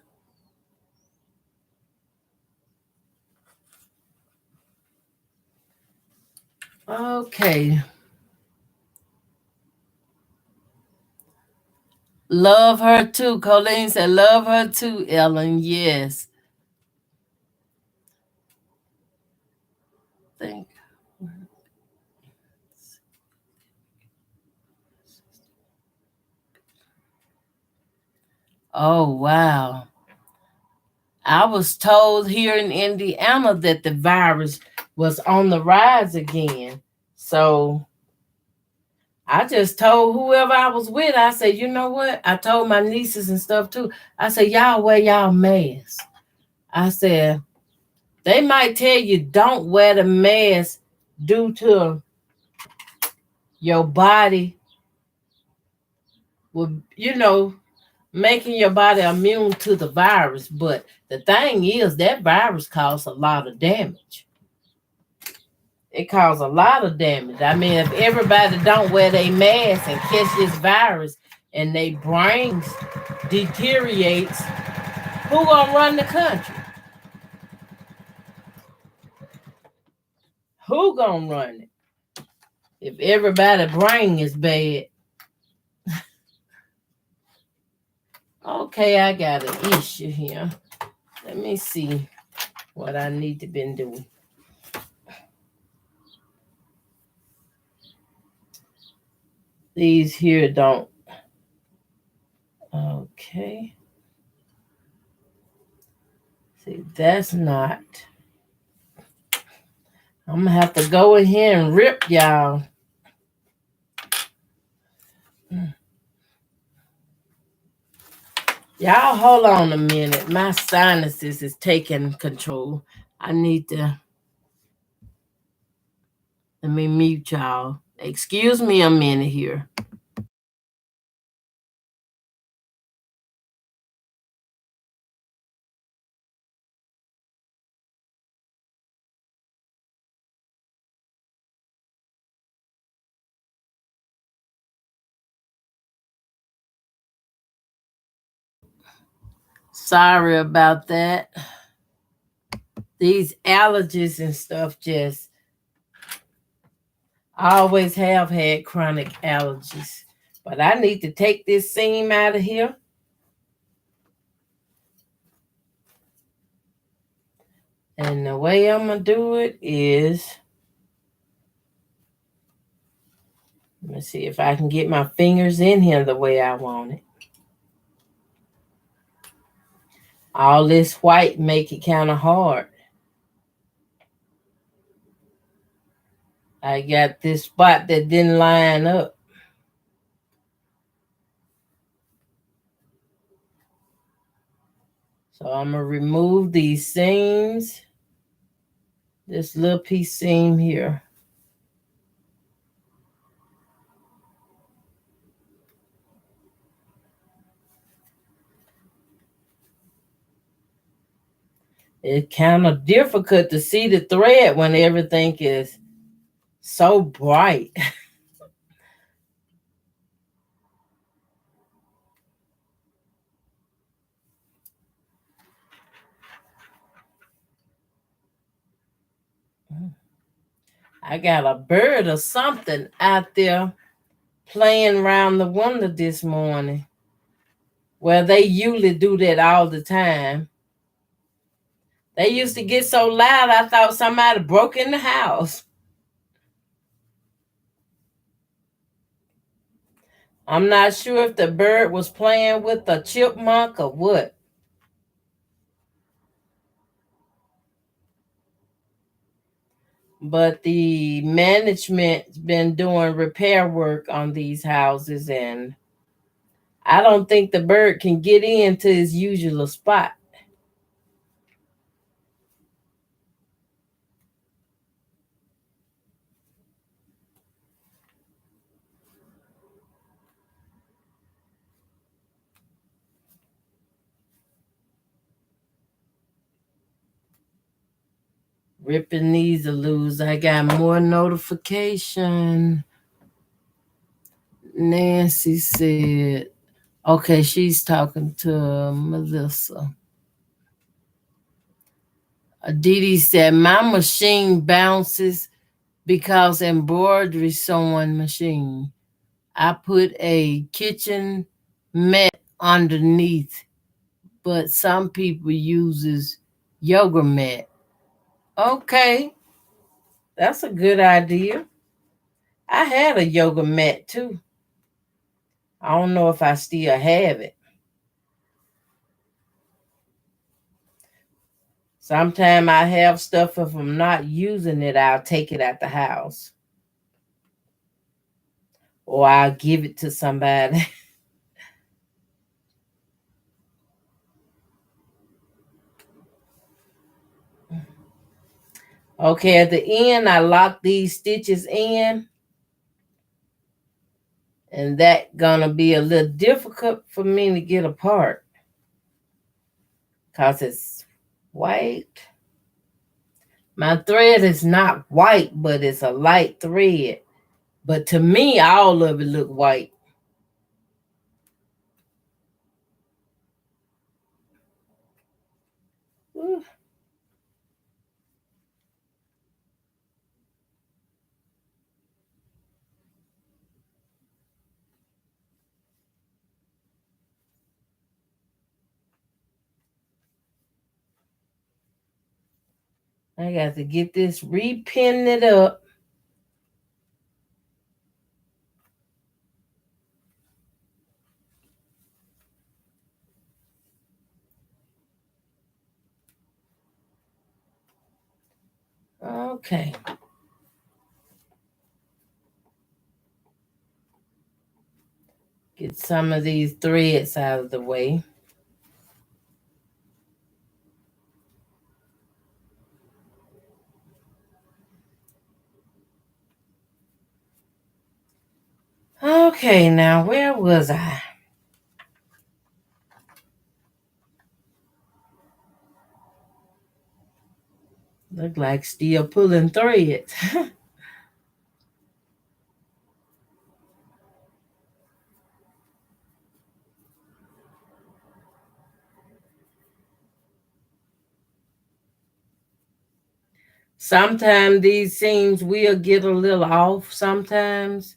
A: Okay. Love her too. Colleen said, love her too, Ellen. Yes. Thank. Oh, wow. I was told here in Indiana that the virus was on the rise again. So I just told whoever I was with, I said, you know what? I told my nieces and stuff too. I said, y'all wear y'all masks. I said, they might tell you don't wear the mask due to your body, with, making your body immune to the virus. But the thing is, that virus caused a lot of damage. It caused a lot of damage. I mean, if everybody don't wear their mask and catch this virus and their brains deteriorates, who gonna run the country? Who gonna run it? If everybody's brain is bad. Okay, I got an issue here. Let me see what I need to been doing. These here don't. Okay. See, that's not. I'm gonna have to go in here and rip y'all. Y'all hold on a minute. My sinuses is taking control. I need to. Let me mute y'all. Excuse me a minute here. Sorry about that. These allergies and stuff just. I always have had chronic allergies. But I need to take this seam out of here. And the way I'm going to do it is, let me see if I can get my fingers in here the way I want it. All this white make it kind of hard. I got this spot that didn't line up. So I'm going to remove these seams. This little piece seam here. It's kind of difficult to see the thread when everything is so bright. I got a bird or something out there playing around the window this morning. Well, they usually do that all the time. They used to get so loud I thought somebody broke in the house. I'm not sure if the bird was playing with a chipmunk or what. But the management's been doing repair work on these houses, and I don't think the bird can get into his usual spot. Ripping these loose. I got more notification. Nancy said, okay, she's talking to Melissa. Aditi said, my machine bounces because embroidery sewing machine. I put a kitchen mat underneath, but some people uses yoga mat. Okay, that's a good idea. I had a yoga mat too. I don't know if I still have it. Sometimes I have stuff, if I'm not using it, I'll take it out the house. Or I'll give it to somebody. Okay, at the end, I lock these stitches in. And that gonna be a little difficult for me to get apart. Because it's white. My thread is not white, but it's a light thread. But to me, all of it look white. Ooh. I got to get this repin it up. Okay. Get some of these threads out of the way. Okay, now where was I? Look like still pulling threads. Sometimes these seams will get a little off sometimes.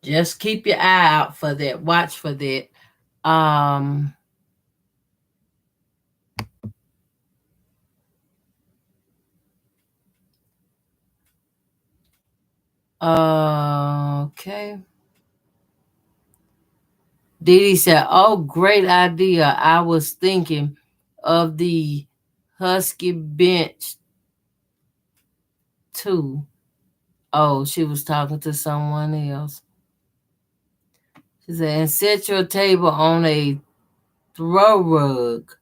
A: Just keep your eye out for that. Watch for that. Um okay. Didi said, oh, great idea. I was thinking of the Husky bench too. Oh, she was talking to someone else. She said, and set your table on a throw rug.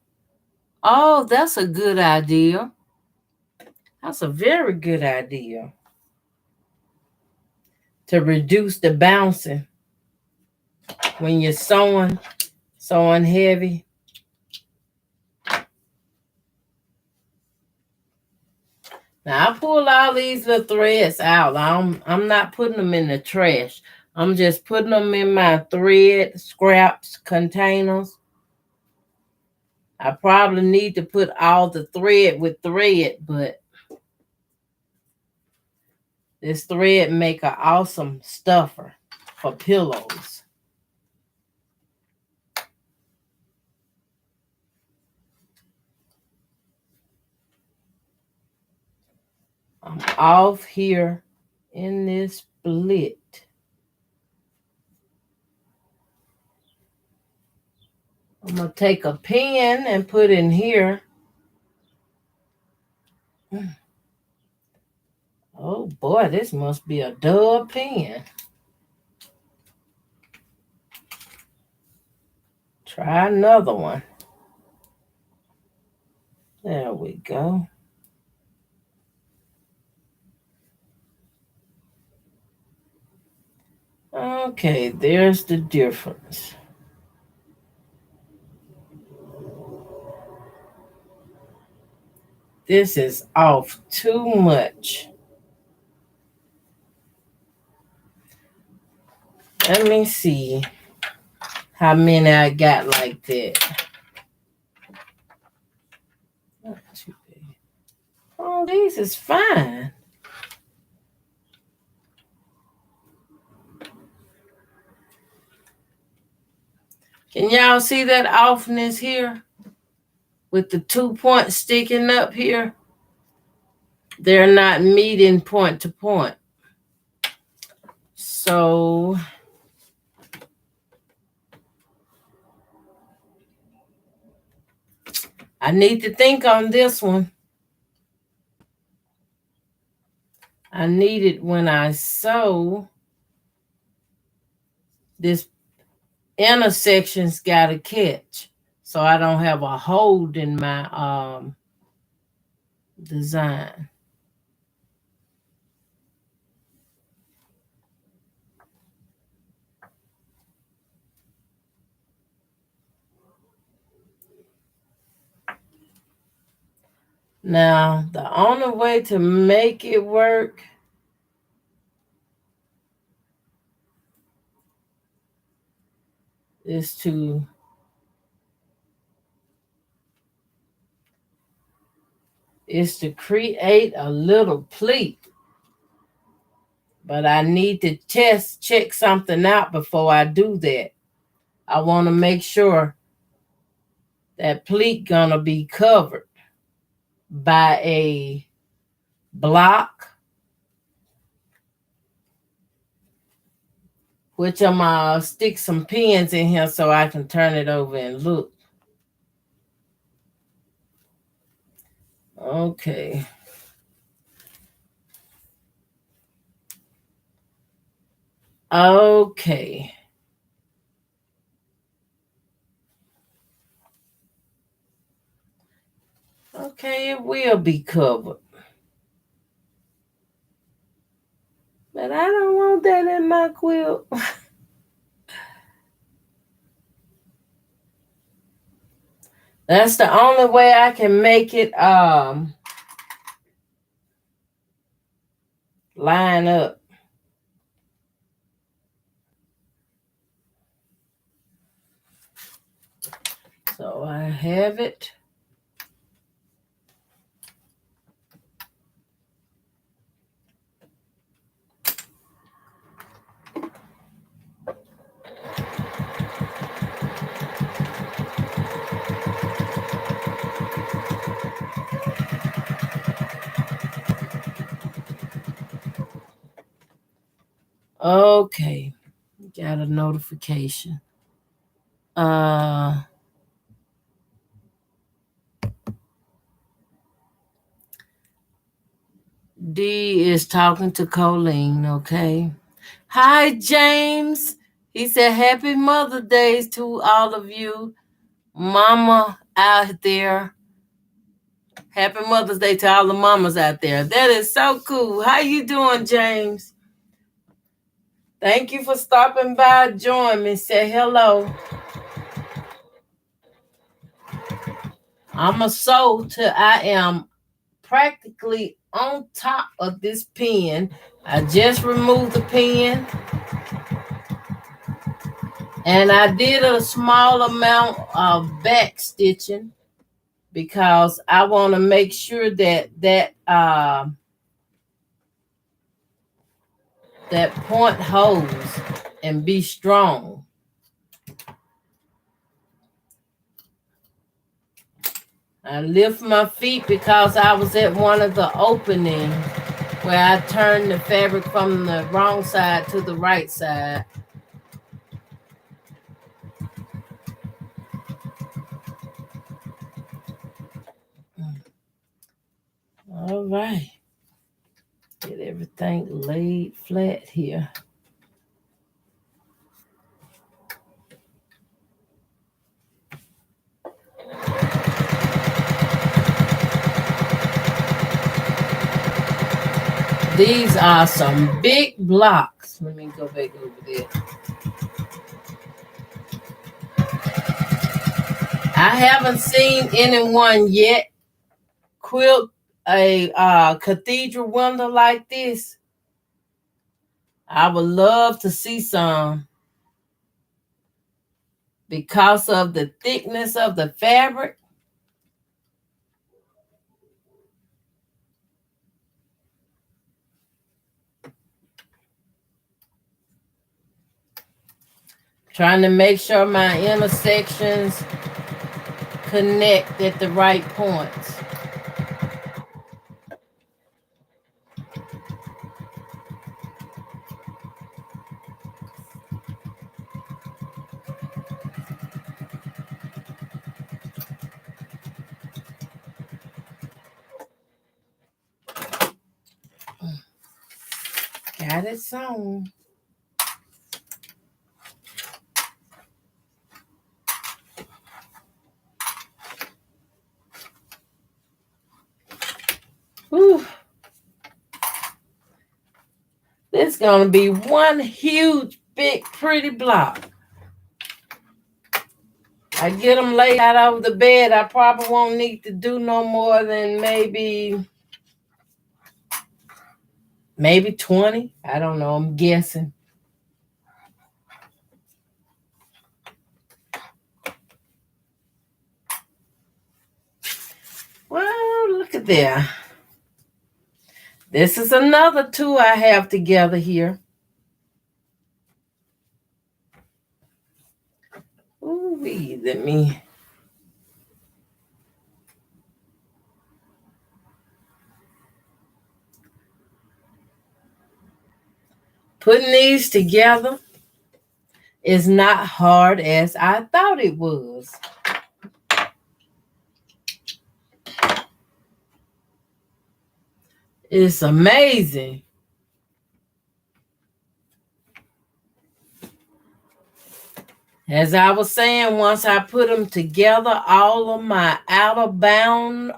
A: Oh, that's a good idea. That's a very good idea. To reduce the bouncing when you're sewing. sewing heavy. Now I pull all these little threads out. I'm not putting them in the trash. I'm just putting them in my thread scraps containers. I probably need to put all the thread with thread, but this thread make an awesome stuffer for pillows. I'm off here in this split. I'm going to take a pen and put in here. Oh boy, this must be a dub pen. Try another one. There we go. Okay, there's the difference. This is off too much. Let me see how many I got like that. Not too bad. Oh, these is fine. Can y'all see that offness here? With the 2 points sticking up here? They're not meeting point to point. So I need to think on this one. I need it when I sew. This intersection's got to catch, so I don't have a hold in my design. Now, the only way to make it work is to create a little pleat. But I need to check something out before I do that. I want to make sure that pleat gonna be covered by a block, which I'm gonna stick some pins in here so I can turn it over and look. Okay. Okay. Okay, it will be covered. But I don't want that in my quilt. That's the only way I can make it line up. So I have it. Okay, got a notification. D is talking to Colleen, okay? Hi, James. He said, Happy Mother's Day to all of you. Mama out there. Happy Mother's Day to all the mamas out there. That is so cool. How you doing, James? Thank you for stopping by. Join me. Say hello. I'm going to sew till I am practically on top of this pin. I just removed the pin, and I did a small amount of back stitching because I want to make sure that that point holds and be strong. I lift my feet because I was at one of the openings where I turned the fabric from the wrong side to the right side. All right. Get everything laid flat here. These are some big blocks. Let me go back over there. I haven't seen anyone yet quilt a cathedral window like this. I would love to see some because of the thickness of the fabric. Trying to make sure my intersections connect at the right points. Got it sewn. Whew. This is going to be one huge, big, pretty block. I get them laid out over the bed. I probably won't need to do no more than maybe 20. I don't know. I'm guessing. Well, look at there. This is another two I have together here. Ooh, let me. Putting these together is not hard as I thought it was. It's amazing. As I was saying, once I put them together, all of my outer bound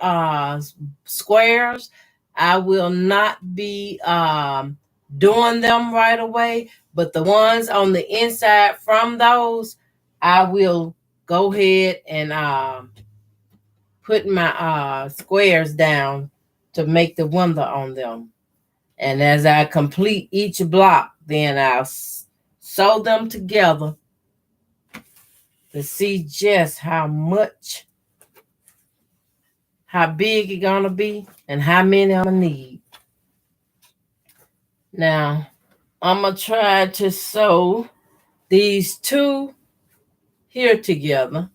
A: squares, I will not be doing them right away. But the ones on the inside from those, I will go ahead and put my squares down to make the window on them. And as I complete each block, then I'll sew them together to see just how big it's gonna be and how many I'm gonna need. Now, I'm gonna try to sew these two here together.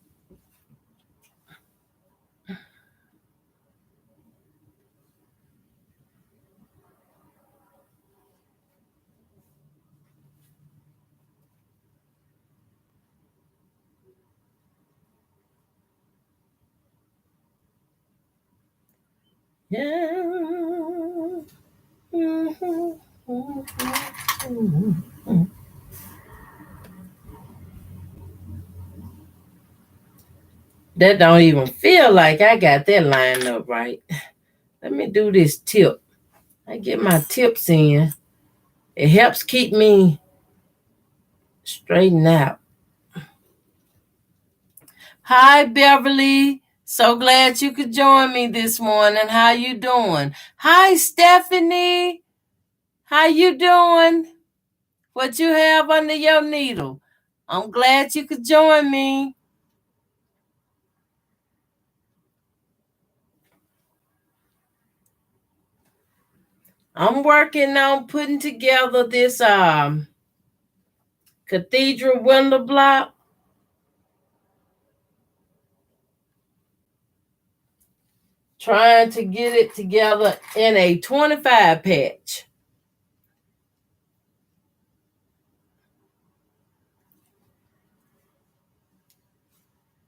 A: Yeah. That don't even feel like I got that lined up right. Let me do this tip. I get my tips in. It helps keep me straightened out. Hi, Beverly. So glad you could join me this morning. How you doing? Hi, Stephanie. How you doing? What you have under your needle? I'm glad you could join me. I'm working on putting together this cathedral window block. Trying to get it together in a 25 patch.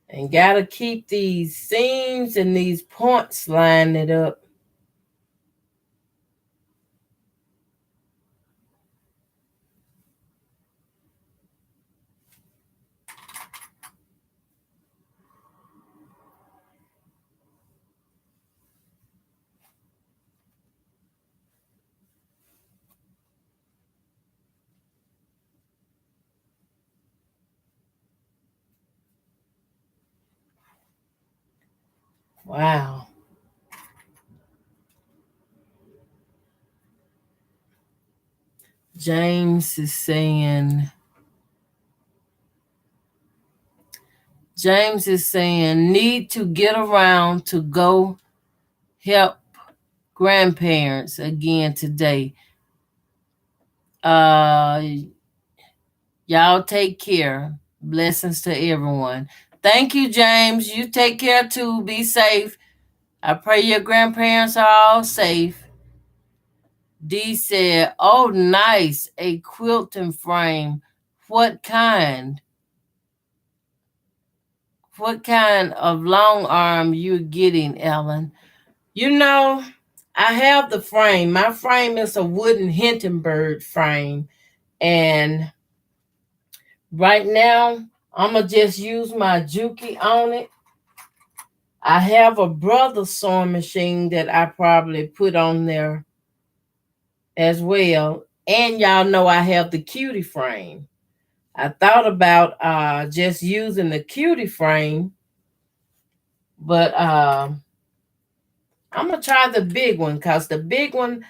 A: And gotta keep these seams and these points lined it up. Wow. James is saying need to get around to go help grandparents again today. Y'all take care. Blessings to everyone. Thank you, James. You take care too. Be safe. I pray your grandparents are all safe. D said, "Oh, nice. A quilting frame. What kind? What kind of long arm you getting, Ellen?" You know, I have the frame. My frame is a wooden Hindenburg frame. And right now, I'm going to just use my Juki on it. I have a brother sewing machine that I probably put on there as well. And y'all know I have the cutie frame. I thought about just using the cutie frame, but I'm going to try the big one because the big one,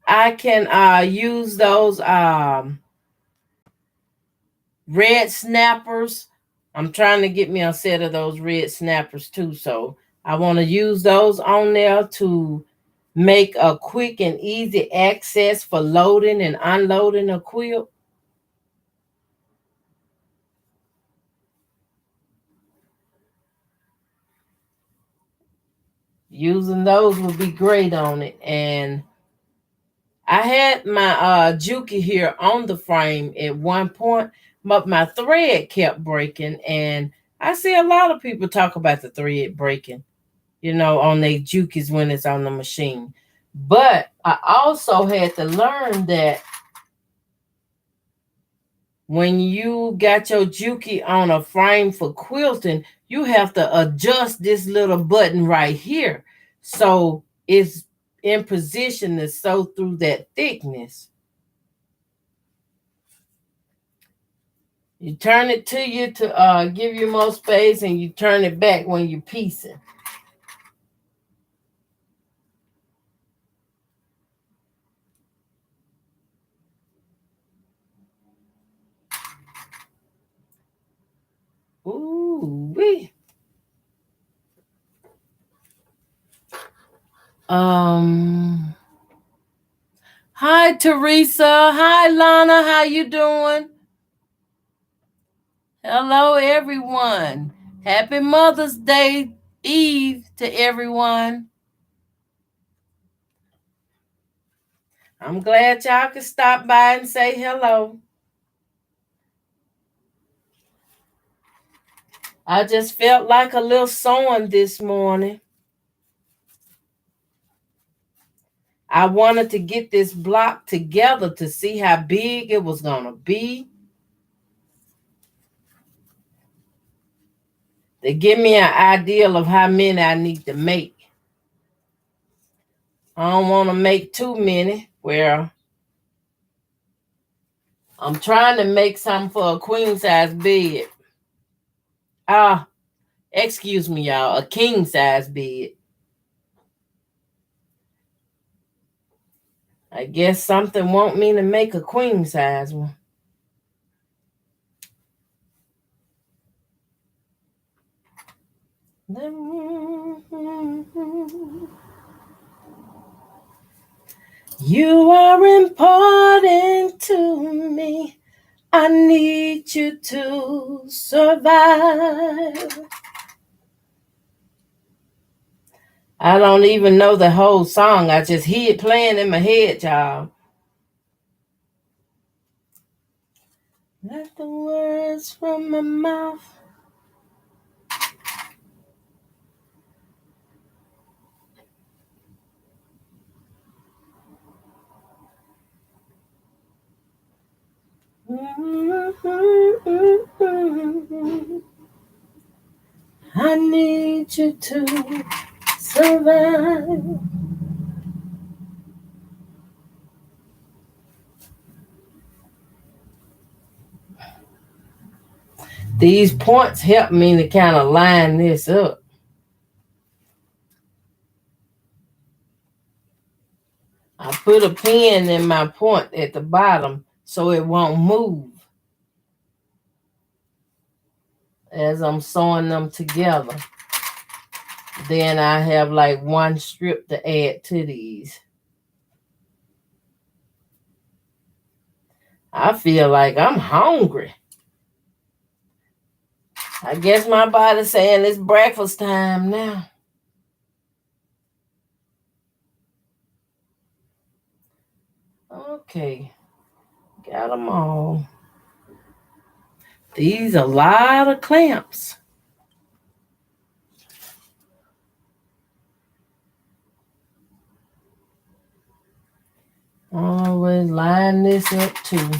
A: I can use those red snappers. I'm trying to get me a set of those red snappers too. So I want to use those on there to make a quick and easy access for loading and unloading a quilt. Using those would be great on it. And I had my Juki here on the frame at one point, but my thread kept breaking. And I see a lot of people talk about the thread breaking, on their Jukis when it's on the machine. But I also had to learn that when you got your Juki on a frame for quilting, you have to adjust this little button right here. So it's in position to sew through that thickness. You turn it to you to give you more space, and you turn it back when you're piecing. Ooh, wee. Hi, Teresa. Hi, Lana. How you doing? Hello, everyone. Happy Mother's Day Eve to everyone. I'm glad y'all could stop by and say hello. I just felt like a little sewing this morning. I wanted to get this block together to see how big it was going to be. To give me an idea of how many I need to make. I don't want to make too many. Where I'm trying to make some for a queen size bed. Excuse me, y'all, a king size bed. I guess something want me to make a queen size one. You are important to me. I need you to survive. I don't even know the whole song. I just hear it playing in my head, y'all. Let the words from my mouth I need you to survive. These points help me to kind of line this up. I put a pin in my point at the bottom so it won't move as I'm sewing them together. Then I have like one strip to add to these. I feel like I'm hungry. I guess my body's saying it's breakfast time now. Okay, got them all. These are a lot of clamps. Always line this up too.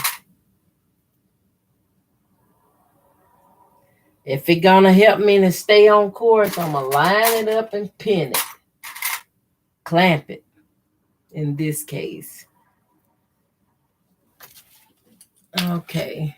A: If it's gonna help me to stay on course, I'm gonna line it up and pin it. Clamp it, in this case. Okay.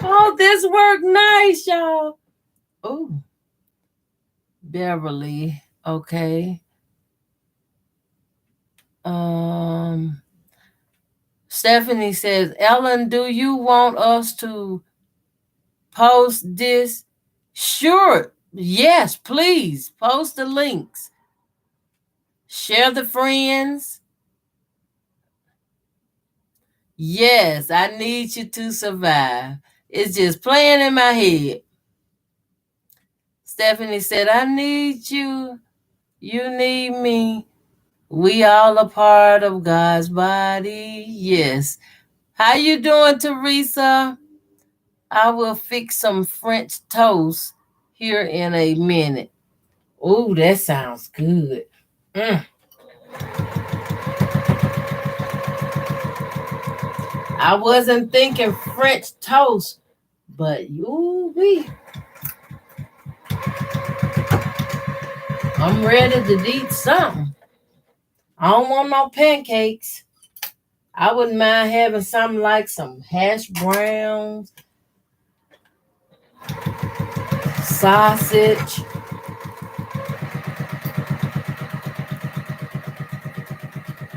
A: Oh, this worked nice, y'all. Oh, Beverly. Okay. Stephanie says, Ellen, do you want us to post this? Sure. Yes, please. Post the links. Share the friends. Yes, I need you to survive. It's just playing in my head. Stephanie said, I need you. You need me. We all a part of God's body. Yes. How you doing, Teresa? I will fix some French toast here in a minute. Oh, that sounds good. I wasn't thinking French toast, but I'm ready to eat something. I don't want no pancakes. I wouldn't mind having something like some hash browns, sausage,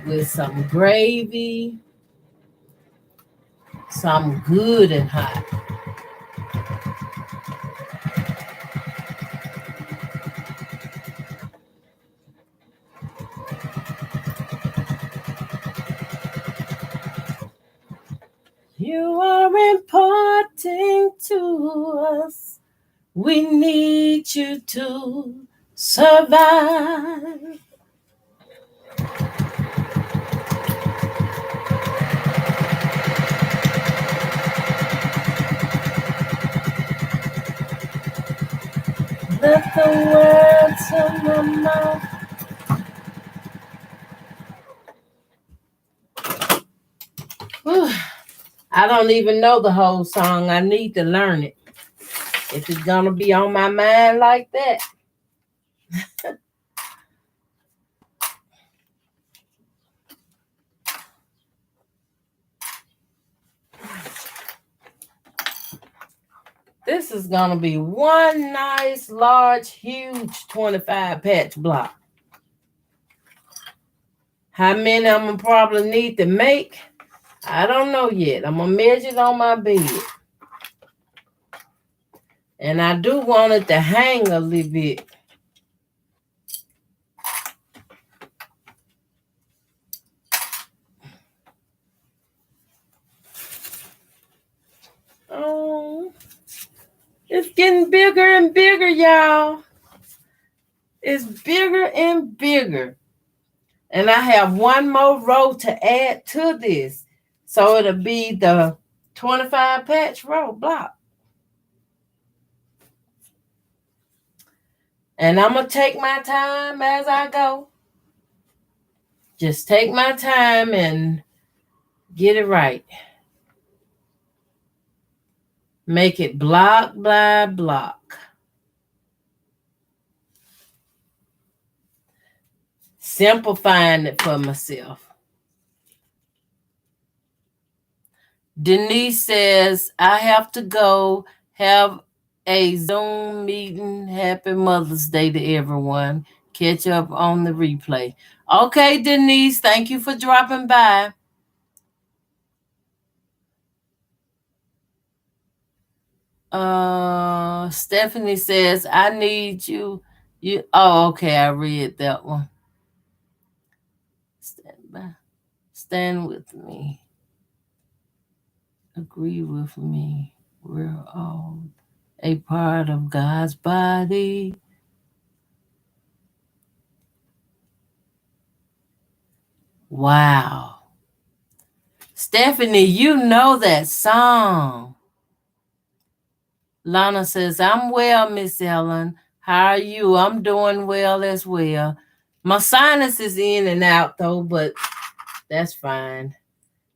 A: with some gravy, something good and hot. You are important to us. We need you to survive. Let the words of my mouth I don't even know the whole song. I need to learn it. If it's gonna be on my mind like that. This is gonna be one nice, large, huge 25 patch block. How many I'm gonna probably need to make? I don't know yet. I'm gonna measure it on my bed. And I do want it to hang a little bit. Oh, it's getting bigger and bigger, y'all. It's bigger and bigger. And I have one more row to add to this. So it'll be the 25 patch row block. And I'm going to take my time as I go. Just take my time and get it right. Make it block by block. Simplifying it for myself. Denise says, I have to go have a Zoom meeting. Happy Mother's Day to everyone. Catch up on the replay. Okay, Denise, thank you for dropping by. Stephanie says, I need you. Oh, okay, I read that one. Stand by. Stand with me. Agree with me. We're all a part of God's body. Wow. Stephanie, you know that song. Lana says, I'm well, Miss Ellen. How are you? I'm doing well as well. My sinus is in and out, though, but that's fine.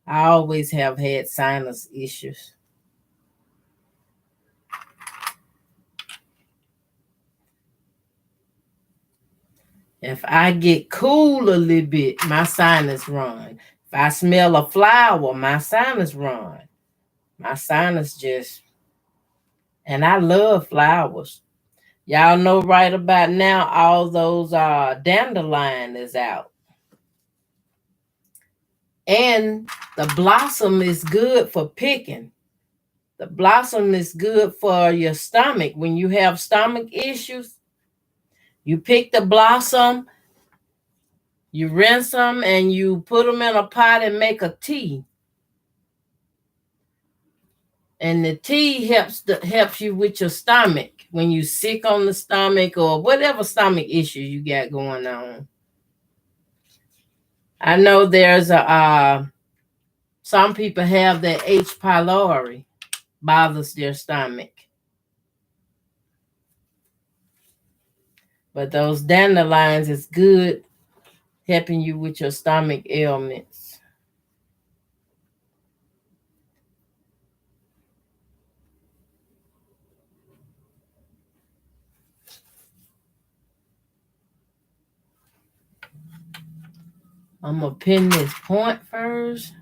A: I always have had sinus issues. If I get cool a little bit, my sinus run. If I smell a flower, my sinus run. My sinus just, and I love flowers. Y'all know right about now, all those dandelion is out. And the blossom is good for picking. The blossom is good for your stomach. When you have stomach issues, you pick the blossom, you rinse them, and you put them in a pot and make a tea. And the tea helps you with your stomach when you're sick on the stomach or whatever stomach issues you got going on. I know there's some people have that H. pylori bothers their stomach. But those dandelions is good helping you with your stomach ailments. I'm going to pin this point first.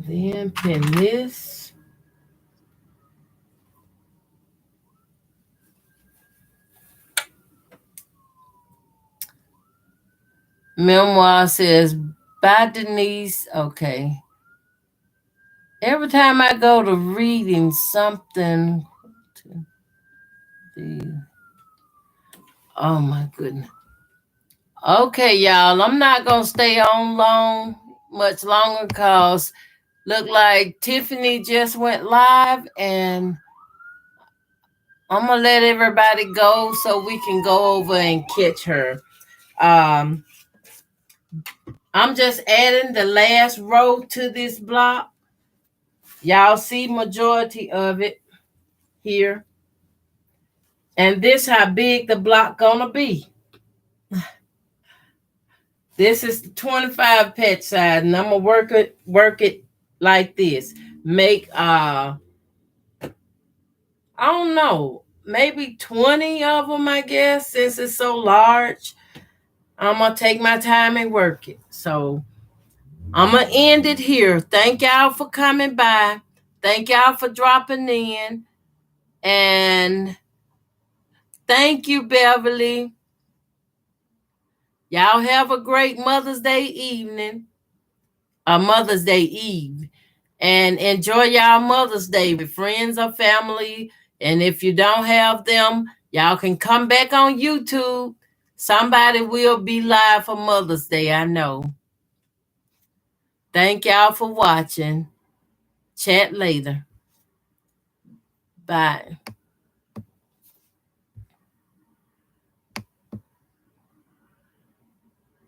A: Then pin this. Memoir says, bye, Denise. Okay. Every time I go to reading something, oh my goodness. Okay, y'all, I'm not going to stay on much longer because look like Tiffany just went live and I'm going to let everybody go so we can go over and catch her. I'm just adding the last row to this block. Y'all see majority of it here. And this how big the block gonna be. This is the 25 patch size, and I'm gonna work it like this. Make I don't know, maybe 20 of them, I guess, since it's so large. I'm gonna take my time and work it. So I'm gonna end it here. Thank y'all for coming by. Thank y'all for dropping in. And thank you, Beverly. Y'all have a great Mother's Day evening, Mother's Day Eve. And enjoy y'all Mother's Day with friends or family. And if you don't have them, y'all can come back on YouTube. Somebody will be live for Mother's Day, I know. Thank y'all for watching. Chat later. Bye.